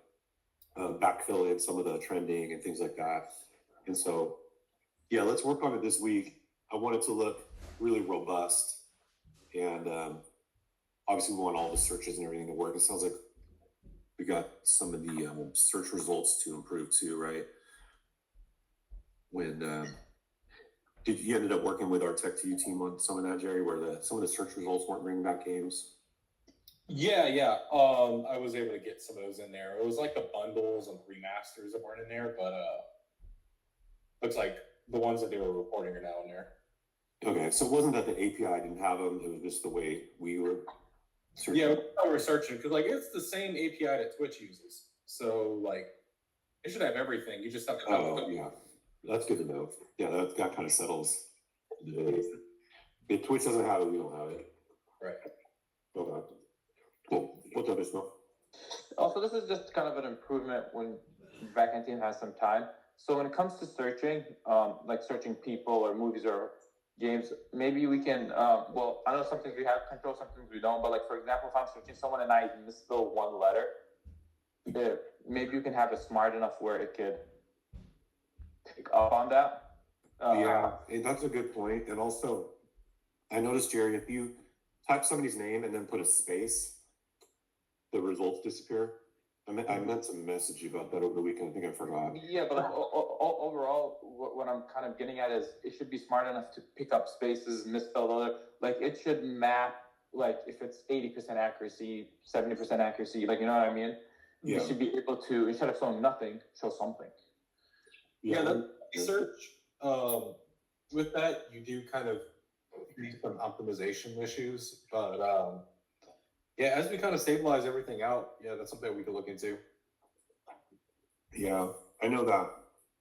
backfill in some of the trending and things like that. And so, yeah, let's work on it this week. I want it to look really robust, and obviously we want all the searches and everything to work. It sounds like we got some of the search results to improve too, right? When you ended up working with our Tech2U team on some of that, Jerry, where some of the search results weren't bringing back games? Yeah. I was able to get some of those in there. It was like the bundles and remasters that weren't in there, but looks like the ones that they were reporting are now in there. Okay, so it wasn't that the API didn't have them; it was just the way we were searching. Yeah, we were searching because it's the same API that Twitch uses, so like it should have everything. You just have to. Oh, yeah, that's good to know. Yeah, that kind of settles. If Twitch doesn't have it, we don't have it. Right. Okay. Cool. What's up, Ismail? Also, this is just kind of an improvement when backend team has some time. So when it comes to searching, like searching people or movies or games, maybe we can, I know some things we have control, some things we don't, but like, for example, if I'm searching someone and I misspell one letter, maybe you can have it smart enough where it could pick up on that. That's a good point. And also, I noticed, Jerry, if you type somebody's name and then put a space, the results disappear. I meant to message you about that over the weekend. I think I forgot. Yeah, but like, overall, what I'm kind of getting at is it should be smart enough to pick up spaces, misspelled other. Like it should map. Like if it's 80% accuracy, 70% accuracy. Like you know what I mean? Yeah. You should be able to, instead of showing nothing, show something. Yeah, that research. With that, you do kind of need some optimization issues, but yeah, as we kind of stabilize everything out, yeah, that's something we could look into. Yeah, I know that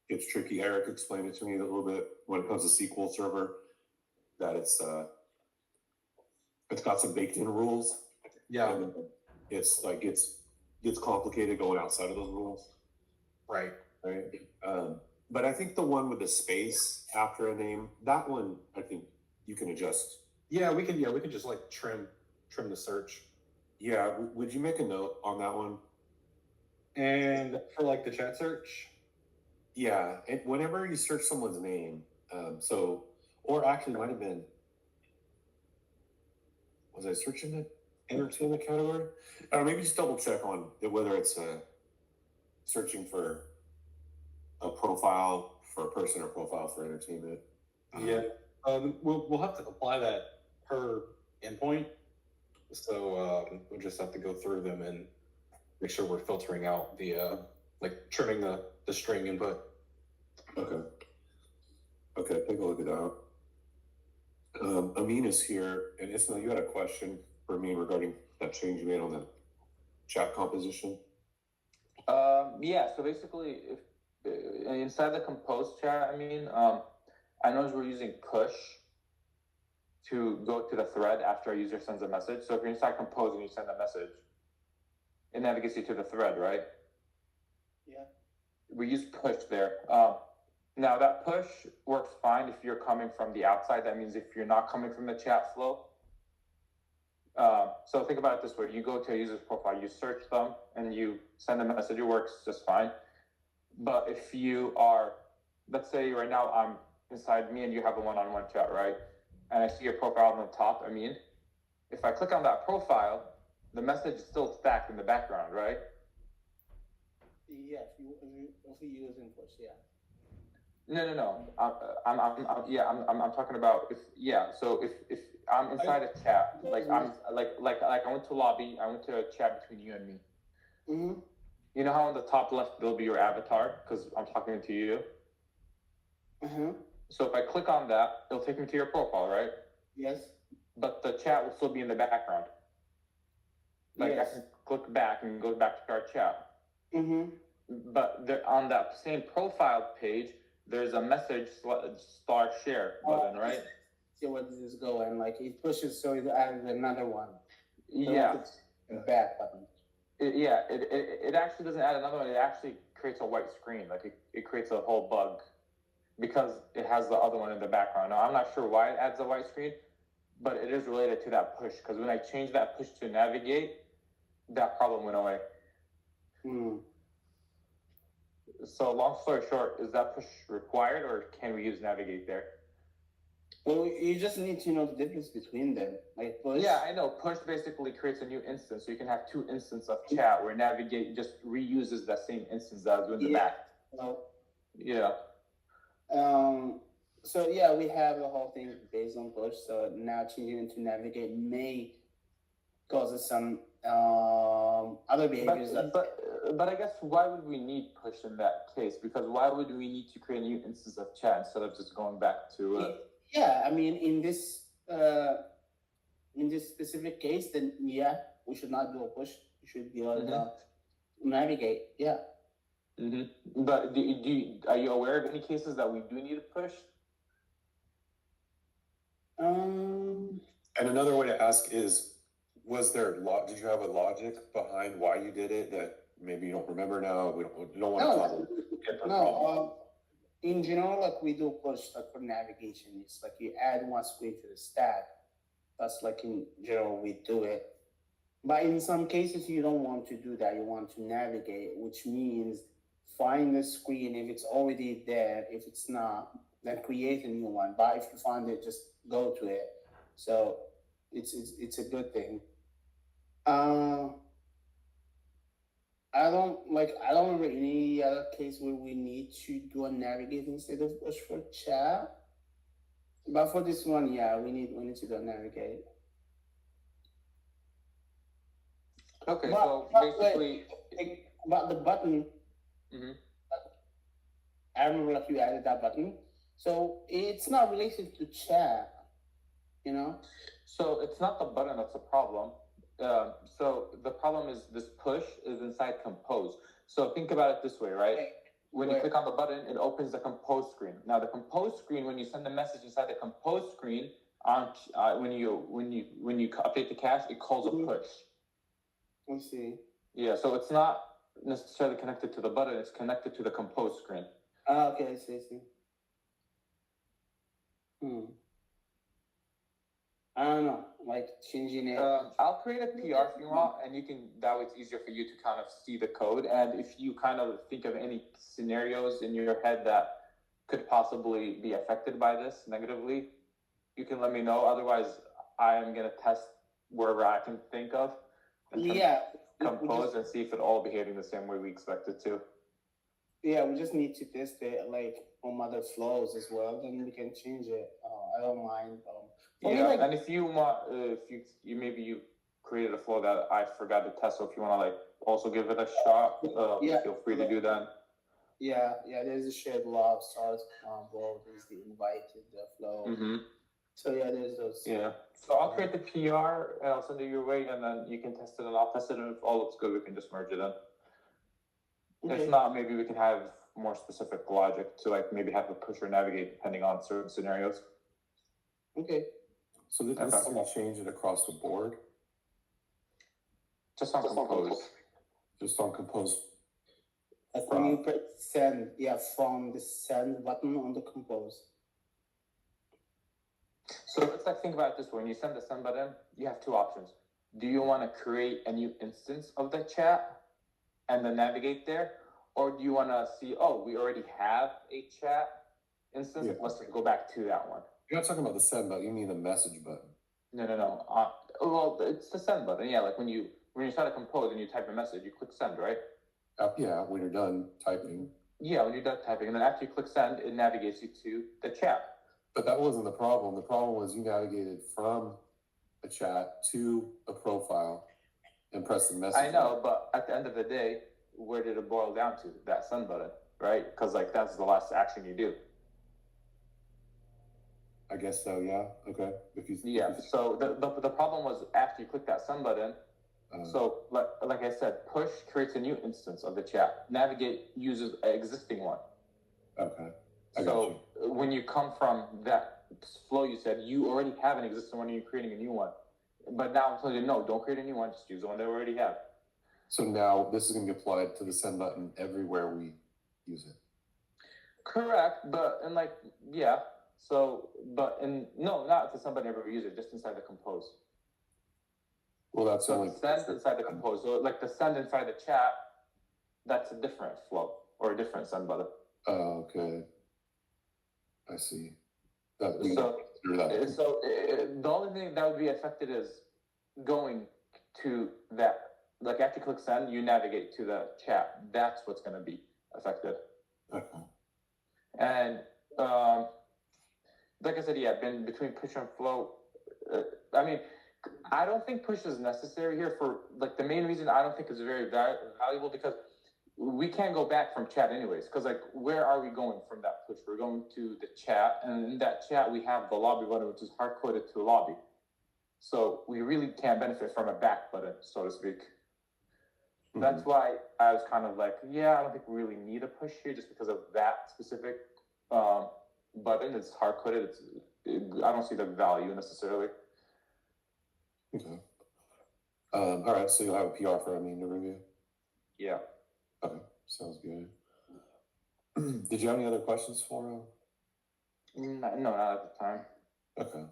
it's tricky. Eric explained it to me a little bit when it comes to SQL Server, that it's got some baked in rules. Yeah, and it's like it's complicated going outside of those rules. right. But I think the one with the space after a name, that one I think you can adjust. Yeah, we can just like trim the search. Yeah, would you make a note on that one? And for like the chat search? Yeah, whenever you search someone's name, or actually might have been, was I searching the entertainment category? Or maybe just double check on whether it's searching for a profile for a person or profile for entertainment. Yeah, we'll have to apply that per endpoint. So we'll just have to go through them and make sure we're filtering out the like trimming the string input. Okay, take a look at that. Amine is here, and Ismail, you had a question for me regarding that change you made on the chat composition. Yeah. So basically, if inside the compose chat, I noticed we're using push to go to the thread after a user sends a message. So if you're inside compose and you send a message, it navigates you to the thread, right? Yeah. We use push there. Now that push works fine if you're coming from the outside. That means if you're not coming from the chat flow. So think about it this way: you go to a user's profile, you search them, and you send a message. It works just fine. But if you are, let's say right now I'm inside me and you have a one-on-one chat, right? And I see your profile on the top, Amine. If I click on that profile, the message is still stacked in the background, right? Yes, if you using push, yeah. No. I'm talking about So if I'm inside a chat, like I went to lobby, I went to a chat between you and me. Mm-hmm. You know how on the top left there'll be your avatar because I'm talking to you. Uh-huh. So if I click on that, it'll take me to your profile, right? Yes. But the chat will still be in the background. Like yes. I can click back and go back to our chat. Mm-hmm. But on that same profile page, there's a message start share button, right? See where this is going. Like it pushes, so it adds another one. So Yeah. The back button. It actually doesn't add another one. It actually creates a white screen. Like it creates a whole bug because it has the other one in the background. Now I'm not sure why it adds a white screen, but it is related to that push. Because when I changed that push to navigate, that problem went away. Hmm. So long story short, is that push required or can we use navigate there? Well, you just need to know the difference between them. Like push. Yeah, I know. Push basically creates a new instance, so you can have two instances of chat where navigate just reuses that same instance that was in the back. Yeah. So yeah, we have the whole thing based on push. So now changing it to navigate may cause some other behaviors. But I guess why would we need push in that case? Because why would we need to create a new instance of chat instead of just going back to Yeah, I mean, in this specific case, then yeah, we should not do a push. We should be able to navigate. Yeah. Mm-hmm. But are you aware of any cases that we do need a push? And another way to ask is, did you have a logic behind why you did it that maybe you don't remember now? We don't want to cause No. In general, like we do push like for navigation. It's like you add one screen to the stack. That's like in general we do it. But in some cases, you don't want to do that. You want to navigate, which means find the screen. If it's already there, if it's not, then create a new one. But if you find it, just go to it. So it's a good thing. I don't remember any other case where we need to do a navigate instead of push for chat. But for this one, yeah, we need to do a navigate. Okay, But- so but basically, About the button, Mhm. I remember like you added that button. So it's not related to chat, you know? so it's not the button that's the problem. So the problem is this push is inside compose. So think about it this way, right? Okay. When you Right. click on the button, it opens the compose screen. Now the compose screen, when you send a message inside the compose screen, on when you update the cache, it calls a Mhm. push. Let's see. Yeah, so it's not necessarily connected to the button; it's connected to the compose screen. Okay, I see. I don't know, like changing it. I'll create a PR if you want, and you can. That way, it's easier for you to kind of see the code. And if you kind of think of any scenarios in your head that could possibly be affected by this negatively, you can let me know. Otherwise, I am gonna test wherever I can think of, and Yeah. compose and see if it all behaving the same way we expect it to. Yeah, we just need to test it like on other flows as well. Then we can change it. I don't mind. For me, Yeah, like, and if you want, if you maybe you created a flow that I forgot to test, so if you want to like also give it a shot, Yeah. feel free to do that. yeah, there's a shared log stars combo. There's the invited the flow. Mm-hmm. So yeah, there's those. Yeah. So I'll create the PR and I'll send it your way, and then you can test it, and I'll test it, and if all looks good, we can just merge it in. Okay. If not, maybe we can have more specific logic to like maybe have to push or navigate depending on certain scenarios. Okay. So this is going to change it across the board, Just on compose. just on compose. Like when you press send, from the send button on the compose. So it's like, think about it this way: when you send the send button, you have two options. Do you want to create a new instance of the chat and then navigate there, or do you want to see, oh, we already have a chat instance, Yeah. let's go back to that one? You're not talking about the send button, you mean the message button. No. Well, it's the send button. Yeah, like when you start to compose and you type a message, you click send, right? Yeah, when you're done typing. Yeah, when you're done typing, and then after you click send, it navigates you to the chat. But that wasn't the problem. The problem was you navigated from a chat to a profile and pressed the message. I know, but at the end of the day, where did it boil down to? That send button, right? Because like that's the last action you do. I guess so, yeah. Okay. So the problem was after you click that send button. So like I said, push creates a new instance of the chat. Navigate uses an existing one. Okay. So when you come from that flow, you said you already have an existing one and you're creating a new one. But now I'm telling you, no, don't create a new one. Just use the one that we already have. So now this is going to be applied to the send button everywhere we use it. Correct, but and like yeah. So, but and no, not to somebody ever use it. Just inside the compose. Well, that's So only send inside the compose. So like the send inside the chat, that's a different flow or a different send button. Oh, okay. I see. The only thing that would be affected is going to that. Like after you click send, you navigate to the chat. That's what's going to be affected. Okay. And like I said, yeah, been between push and flow. I mean, I don't think push is necessary here for like the main reason I don't think it's very valuable because we can't go back from chat anyways. Because like, where are we going from that push? We're going to the chat, and in that chat we have the lobby button, which is hard coded to lobby. So we really can't benefit from a back button, so to speak. Mm-hmm. That's why I was kind of like, yeah, I don't think we really need a push here, just because of that specific button. It's hard coded. I don't see the value necessarily. Okay. All right. So you'll have a PR for Amine to review. Yeah. Okay. Sounds good. Did you have any other questions for him? No, not at the time. Okay.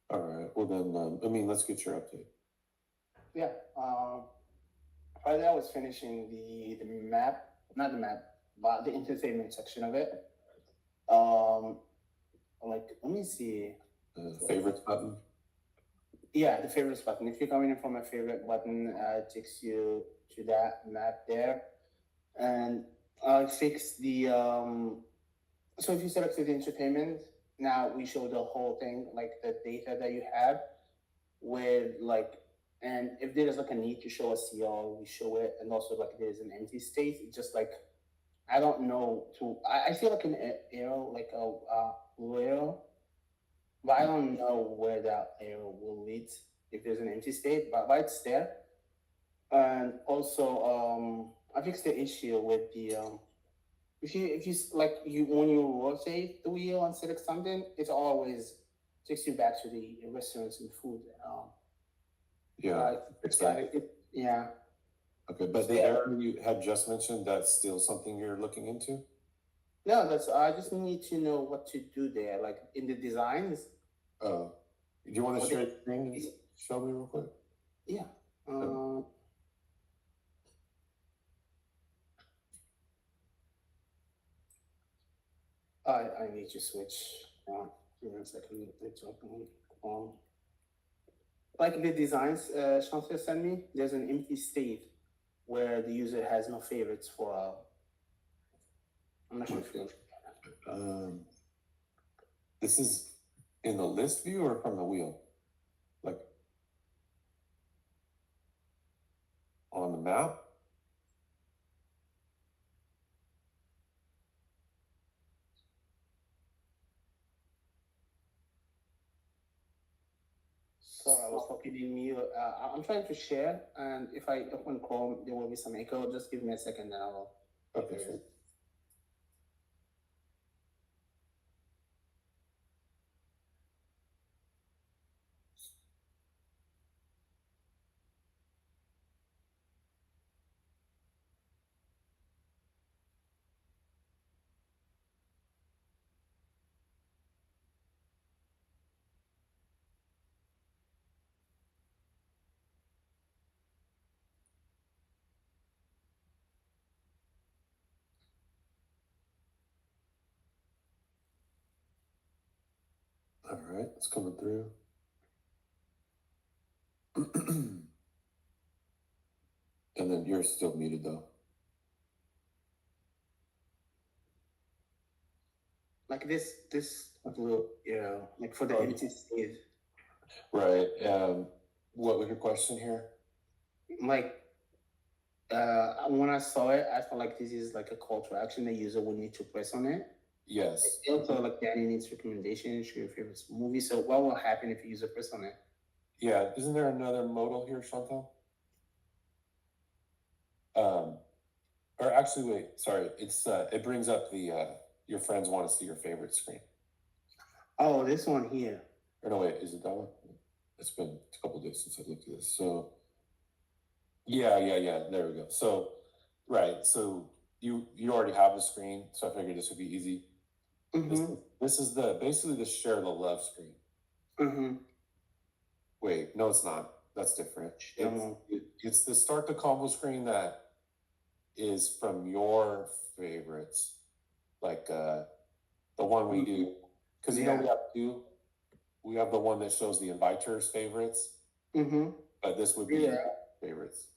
All right. Well then, let's get your update. Yeah. Friday I was finishing the map, not the map, but the entertainment section of it. Like let me see. Favorites button. Yeah, the favorites button. If you're coming in from a favorite button, it takes you to that map there, and I fix the So if you selected entertainment, now we show the whole thing, like the data that you have with like, and if there is like a need to show a CL, we show it, and also like there's an empty state. It's just like I don't know to. I feel like an arrow, like a blue arrow, but I don't know where that arrow will lead if there's an empty state. But it's there, and also I fixed the issue with the if you like you when you rotate the wheel and select something, it always takes you back to the restaurants and food. Yeah, fix that. Yeah. Okay, but the error you had just mentioned, that's still something you're looking into? No, that's I just need to know what to do there, like in the designs. Oh, do you want to share your screen and show me real quick? Yeah. I need to switch. Give me a second. It's open. Like the designs Chancellor sent me, there's an empty state where the user has no favorites for. I'm not sure if you. This is in the list view or from the wheel? Like on the map? Sorry, I was talking in mute. I'm trying to share, and if I open Chrome, there will be some echo. Just give me a second, and I'll. Okay, sure. All right, it's coming through. And then you're still muted though. Like this blue, like for the empty stage. Right. What was your question here? Like, when I saw it, I felt like this is like a call to action. The user would need to press on it. Yes. Also, like Danny needs recommendations, share your favorite movie. So, what will happen if the user press on it? Yeah. Isn't there another modal here, Chantal? Or actually, wait. Sorry. It's it brings up the your friends want to see your favorite screen. Oh, this one here. Or no, wait. Is it that one? It's been a couple of days since I looked at this. So. Yeah. There we go. So, right. So you already have the screen, so I figured this would be easy. Mm-hmm. This is basically the share the love screen. Mm-hmm. Wait, no, it's not. That's different. It's the start the combo screen that is from your favorites, like the one we do, because you know we have two. We have the one that shows the inviters' favorites, but this would be favorites.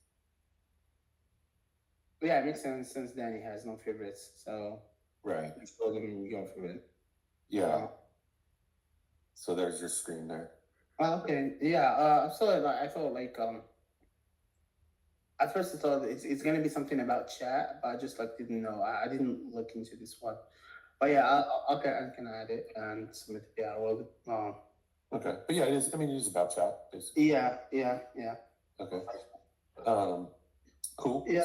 Yeah, it makes sense since Danny has no favorites, so right. Let's go ahead and go for it. Yeah. So there's your screen there. Okay. Yeah. So I thought like at first I thought it's gonna be something about chat, but I just like didn't know. I didn't look into this one. But yeah, okay, I can add it and submit it. Yeah, well, okay, but yeah, it is. I mean, it is about chat, basically. Yeah. Okay. Cool. Yeah.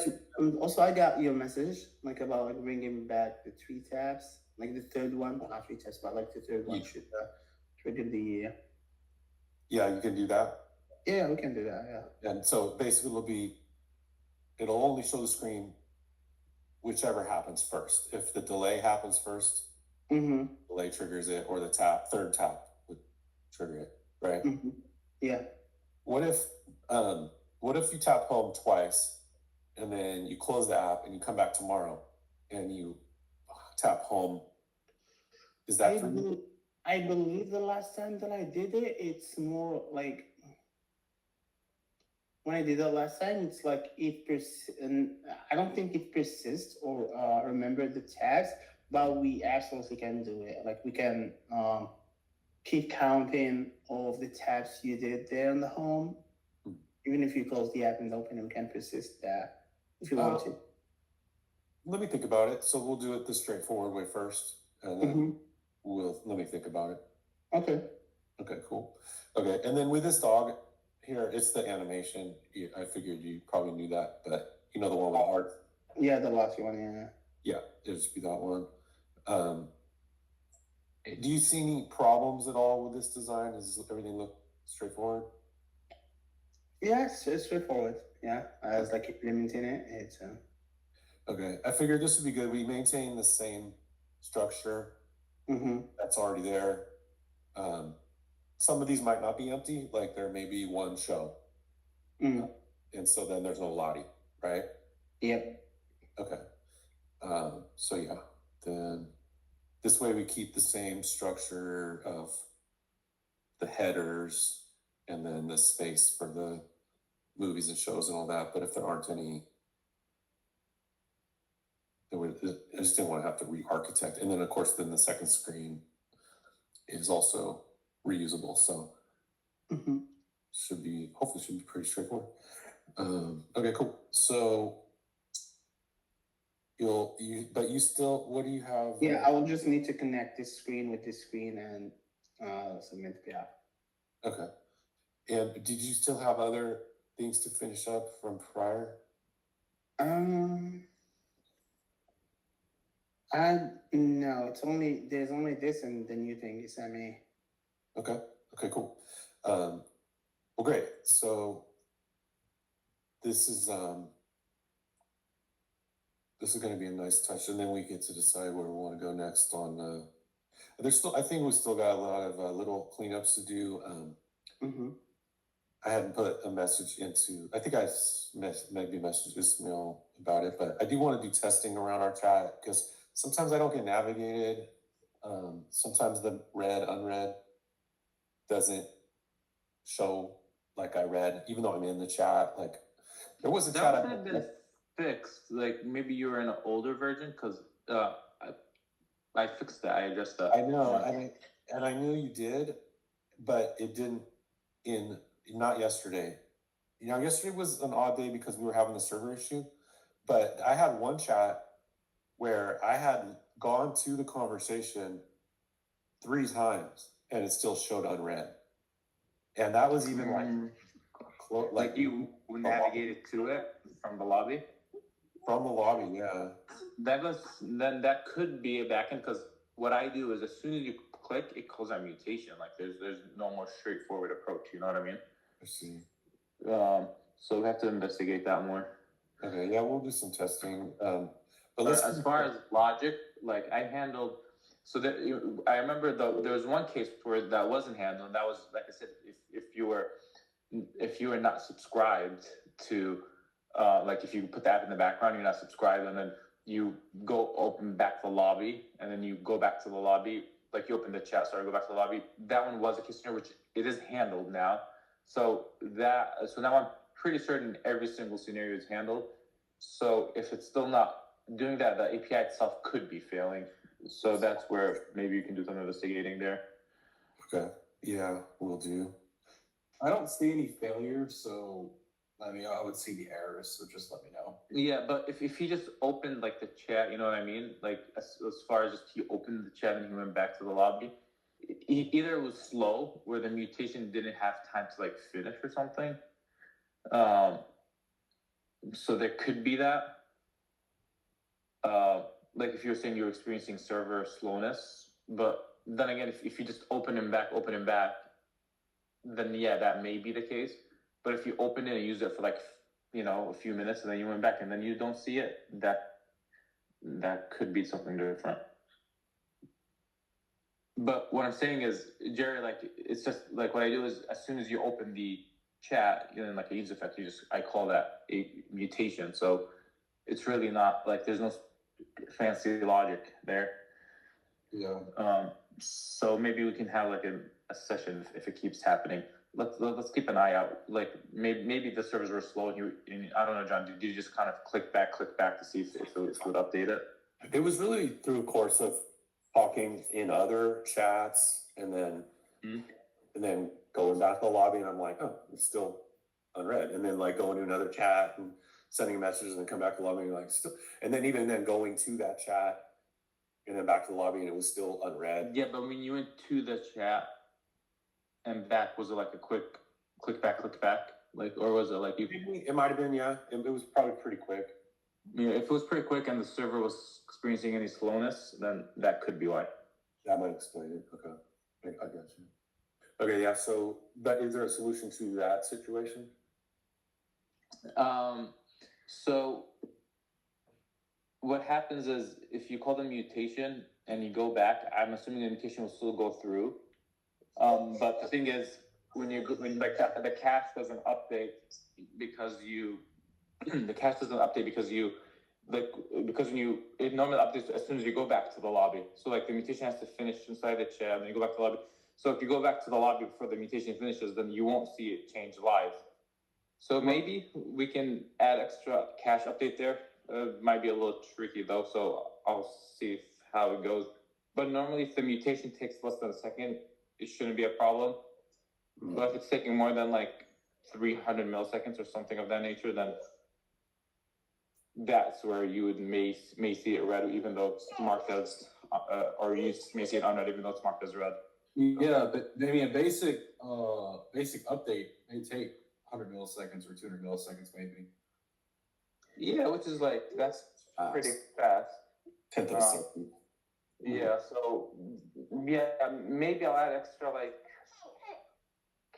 Also, I got your message like about like bringing back the 3 tabs, like the third one, not 3 tabs, but like the third one should trigger the. Yeah, you can do that. Yeah, we can do that. Yeah. And so basically, it'll only show the screen whichever happens first. If the delay happens first, delay triggers it, or the third tap would trigger it, right? Yeah. What if what if you tap home twice and then you close the app and you come back tomorrow and you tap home? Is that I believe the last time that I did it, it's more like when I did it last time, it's like and I don't think it persists or remember the tags, but we absolutely can do it. Like we can keep counting all of the tabs you did there on the home. Even if you close the app and open it, we can persist that if you want to. Let me think about it. So we'll do it the straightforward way first, and then let me think about it. Okay. Okay, cool. Okay, and then with this dog here, it's the animation. I figured you probably knew that, but you know the one with the heart? Yeah, the last one, yeah. Yeah, it'll just be that one. Do you see any problems at all with this design? Does everything look straightforward? Yes, it's straightforward. Yeah, I was like implementing it. It's Okay, I figured this would be good. We maintain the same structure that's already there. Some of these might not be empty, like there may be one show. And so then there's no lottie, right? Yep. Okay. So yeah, then this way we keep the same structure of the headers and then the space for the movies and shows and all that. But if there aren't any, I just didn't want to have to re-architect. And then of course, then the second screen is also reusable. So hopefully should be pretty straightforward. Okay, cool. So but you still, what do you have? Yeah, I will just need to connect this screen with this screen and submit the app. Okay. And did you still have other things to finish up from prior? No, there's only this and the new thing you sent me. Okay. Okay, cool. Well, great. So this is going to be a nice touch, and then we get to decide where we want to go next on. I think we still got a lot of little cleanups to do. I hadn't put a message into. I think I maybe messaged Ismail about it, but I do want to do testing around our chat because sometimes I don't get navigated. Sometimes the read unread doesn't show like I read, even though I'm in the chat. Like there was a chat. That would have been fixed. Like maybe you were in an older version because I fixed that. I addressed that. I know, and I knew you did, but it didn't not yesterday. You know, yesterday was an odd day because we were having the server issue, but I had one chat where I had gone to the conversation 3 times and it still showed unread. And that was even like you navigated to it from the lobby? From the lobby, yeah. That could be a backend because what I do is as soon as you click, it calls out mutation. Like there's no more straightforward approach. You know what I mean? I see. So we have to investigate that more. Okay, yeah, we'll do some testing. But as far as logic, like I handled. So that I remember there was one case where that wasn't handled. And that was like I said, if you were not subscribed to, like if you put the app in the background, you're not subscribed, and then you go open back the lobby, and then you go back to the lobby, like you open the chat, sorry, go back to the lobby. That one was a case scenario, which it is handled now. So now I'm pretty certain every single scenario is handled. So if it's still not doing that, the API itself could be failing. So that's where maybe you can do some investigating there. Okay. Yeah, we'll do. I don't see any failures, so I mean, I would see the errors, so just let me know. Yeah, but if he just opened like the chat, you know what I mean? Like as far as just he opened the chat and he went back to the lobby, either it was slow where the mutation didn't have time to like finish or something. So there could be that. Like if you're saying you're experiencing server slowness, but then again, if you just open and back, then yeah, that may be the case. But if you open it and use it for like, a few minutes and then you went back and then you don't see it, that could be something different. But what I'm saying is, Jerry, like, it's just like what I do is as soon as you open the chat, you know, like a user effect, I call that a mutation. So it's really not like there's no fancy logic there. Yeah. So maybe we can have like a session if it keeps happening. Let's keep an eye out. Like maybe the servers were slow. And I don't know, John. Did you just kind of click back to see if it would update it? It was really through a course of talking in other chats and then going back to the lobby, and I'm like, oh, it's still unread. And then like going to another chat and sending messages and then come back to the lobby and like still, and then even then going to that chat and then back to the lobby and it was still unread. Yeah, but when you went to the chat and back, was it like a quick click back, like, or was it like you? It might have been, yeah. It was probably pretty quick. Yeah, if it was pretty quick and the server was experiencing any slowness, then that could be why. That might explain it. Okay, I got you. Okay, yeah. So, but is there a solution to that situation? So what happens is if you call the mutation and you go back, I'm assuming the mutation will still go through. But the thing is, when like the cache doesn't update because the cache doesn't update because when it normally updates as soon as you go back to the lobby. So like the mutation has to finish inside the chat and then you go back to the lobby. So if you go back to the lobby before the mutation finishes, then you won't see it change live. So maybe we can add extra cache update there. Might be a little tricky though, so I'll see how it goes. But normally if the mutation takes less than a second, it shouldn't be a problem. But if it's taking more than like 300 milliseconds or something of that nature, then that's where you may see it red, even though it's marked as, or you may see it unread, even though it's marked as red. Yeah, but I mean, a basic update may take 100 milliseconds or 200 milliseconds, maybe. Yeah, which is like that's pretty fast. 10th of a second. Yeah, so yeah, maybe I'll add extra like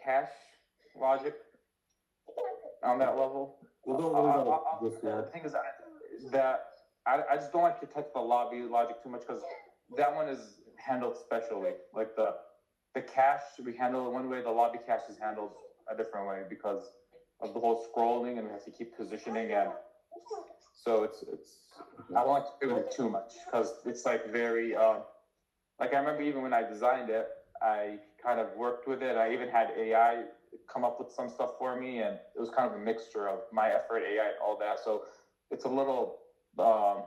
cache logic on that level. Well, don't worry about it. The thing is that I just don't like to touch the lobby logic too much because that one is handled specially. Like the cache we handle it one way, the lobby cache is handled a different way because of the whole scrolling and we have to keep positioning, and so it's I don't like to play with it too much because it's like very like I remember even when I designed it, I kind of worked with it. I even had AI come up with some stuff for me, and it was kind of a mixture of my effort, AI, all that. So it's a little I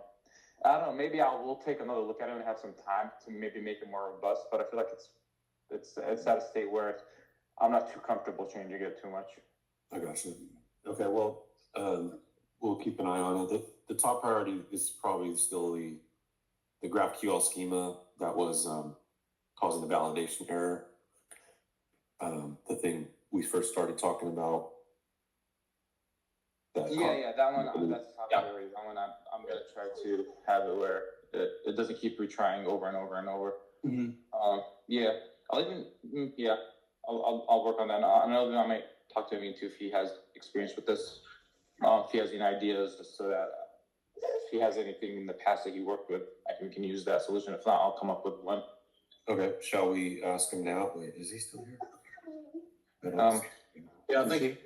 don't know, maybe we'll take another look at it and have some time to maybe make it more robust, but I feel like it's at a state where I'm not too comfortable changing it too much. I got you. Okay, well, we'll keep an eye on it. The top priority is probably still the GraphQL schema that was causing the validation error. The thing we first started talking about. That one. That's top priority. That one I'm gonna try to have it where it doesn't keep retrying over and over and over. Mm-hmm. Yeah, I'll work on that. Another thing I might talk to Amine too if he has experience with this. If he has any ideas, just so that if he has anything in the past that he worked with, we can use that solution. If not, I'll come up with one. Okay, shall we ask him now? Wait, is he still here? Yeah, I think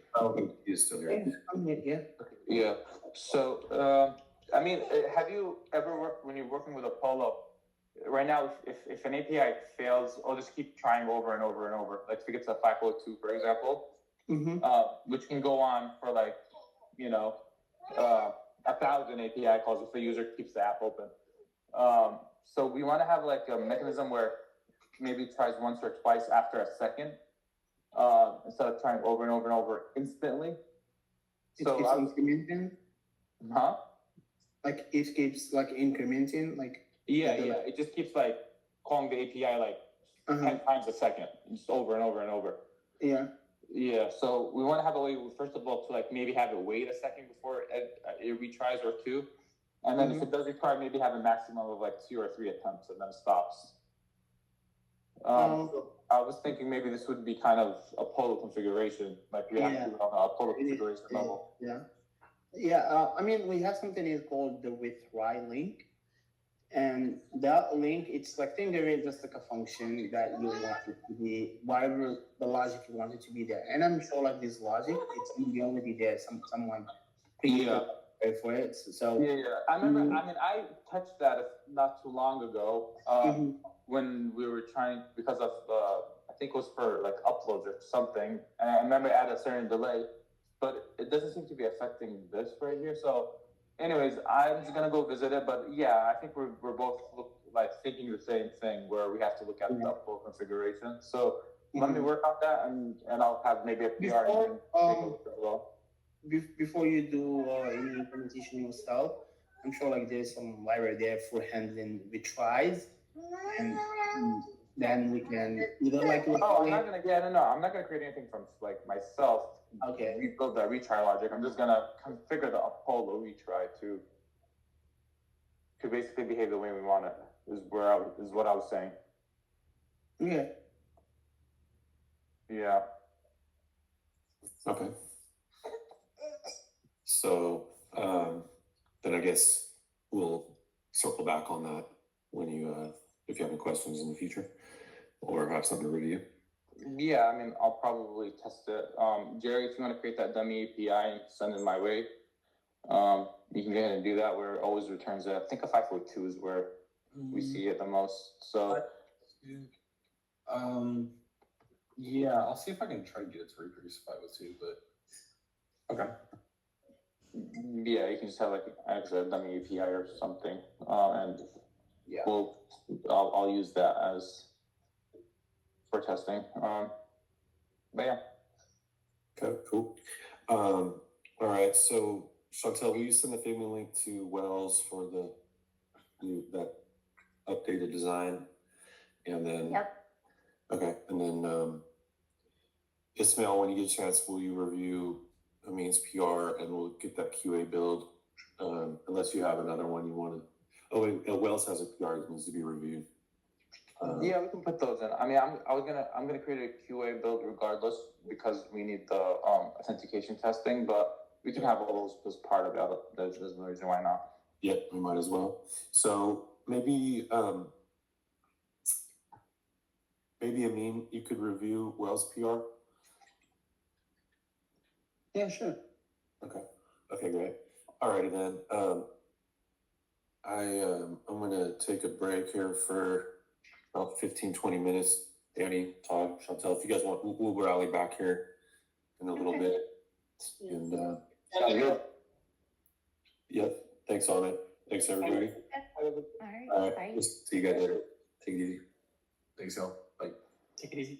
he's still here. I'm here. Yeah. Yeah. So, I mean, have you ever worked when you're working with Apollo? Right now, if an API fails, I'll just keep trying over and over and over. Like if it gets a 502, for example, which can go on for like, 1,000 API calls if the user keeps the app open. So we want to have like a mechanism where maybe it tries once or twice after a second, instead of trying over and over and over instantly. So it keeps incrementing? Huh? Like it keeps like incrementing, like yeah. It just keeps like calling the API like 10 times a second, just over and over and over. Yeah. Yeah. So we want to have a way, first of all, to like maybe have it wait a second before it retries or two, and then if it does require, maybe have a maximum of like 2 or 3 attempts and then stops. I was thinking maybe this would be kind of a Polo configuration, like we have to do on a Polo configuration level. Yeah. Yeah. I mean, we have something called the with try link. and that link, it's like, think of it just like a function that you want it to be, whatever the logic you want it to be there. And I'm sure like this logic, it's gonna be already there. Someone created Yeah. for it. So Yeah. I remember. I mean, I touched that not too long ago. Mhm. When we were trying because of I think it was for like uploads or something. And I remember at a certain delay, but it doesn't seem to be affecting this right here. So, anyways, I'm just gonna go visit it. But yeah, I think we're both thinking the same thing where we have to look at the upload configuration. So let me work on that, and I'll have maybe a PR and take a look as well. Before you do any implementation yourself, I'm sure like there's some library there for handling retries, and then we can either like Oh, I'm not gonna. Yeah, no. I'm not gonna create anything from like myself. Okay. Rebuild that retry logic. I'm just gonna configure the Apollo retry to basically behave the way we want it. Is what I was saying. Yeah. Yeah. Okay. So then I guess we'll circle back on that when you if you have any questions in the future or have something to review. Yeah, I mean, I'll probably test it. Jerry, if you want to create that dummy API and send it my way, you can go ahead and do that where it always returns it. I think a 542 is where we see it the most. So yeah, I'll see if I can try to get it to reproduce 502, but okay. Yeah, you can just have like a dummy API or something, and Yeah. I'll use that as for testing. But yeah. Okay, cool. All right, so Chantel, will you send the Figma link to Wells for that updated design? And then okay, and then Ismail, when you get a chance, will you review Amine's PR and we'll get that QA build? Unless you have another one you want to. Oh, wait, Wells has a PR that needs to be reviewed. Yeah, we can put those in. I mean, I'm gonna create a QA build regardless because we need the authentication testing, but we can have all those as part of it. There's no reason why not. Yeah, we might as well. So maybe Amine, you could review Wells PR. Yeah, sure. Okay. Okay, great. All righty then. I'm gonna take a break here for about 15-20 minutes. Danny, Todd, Chantel, if you guys want, we'll rally back here in a little bit. And yep, thanks on it. Thanks everybody. All right. All right, Bye. see you guys later. Take it easy. Thanks, y'all. Bye. Take it easy.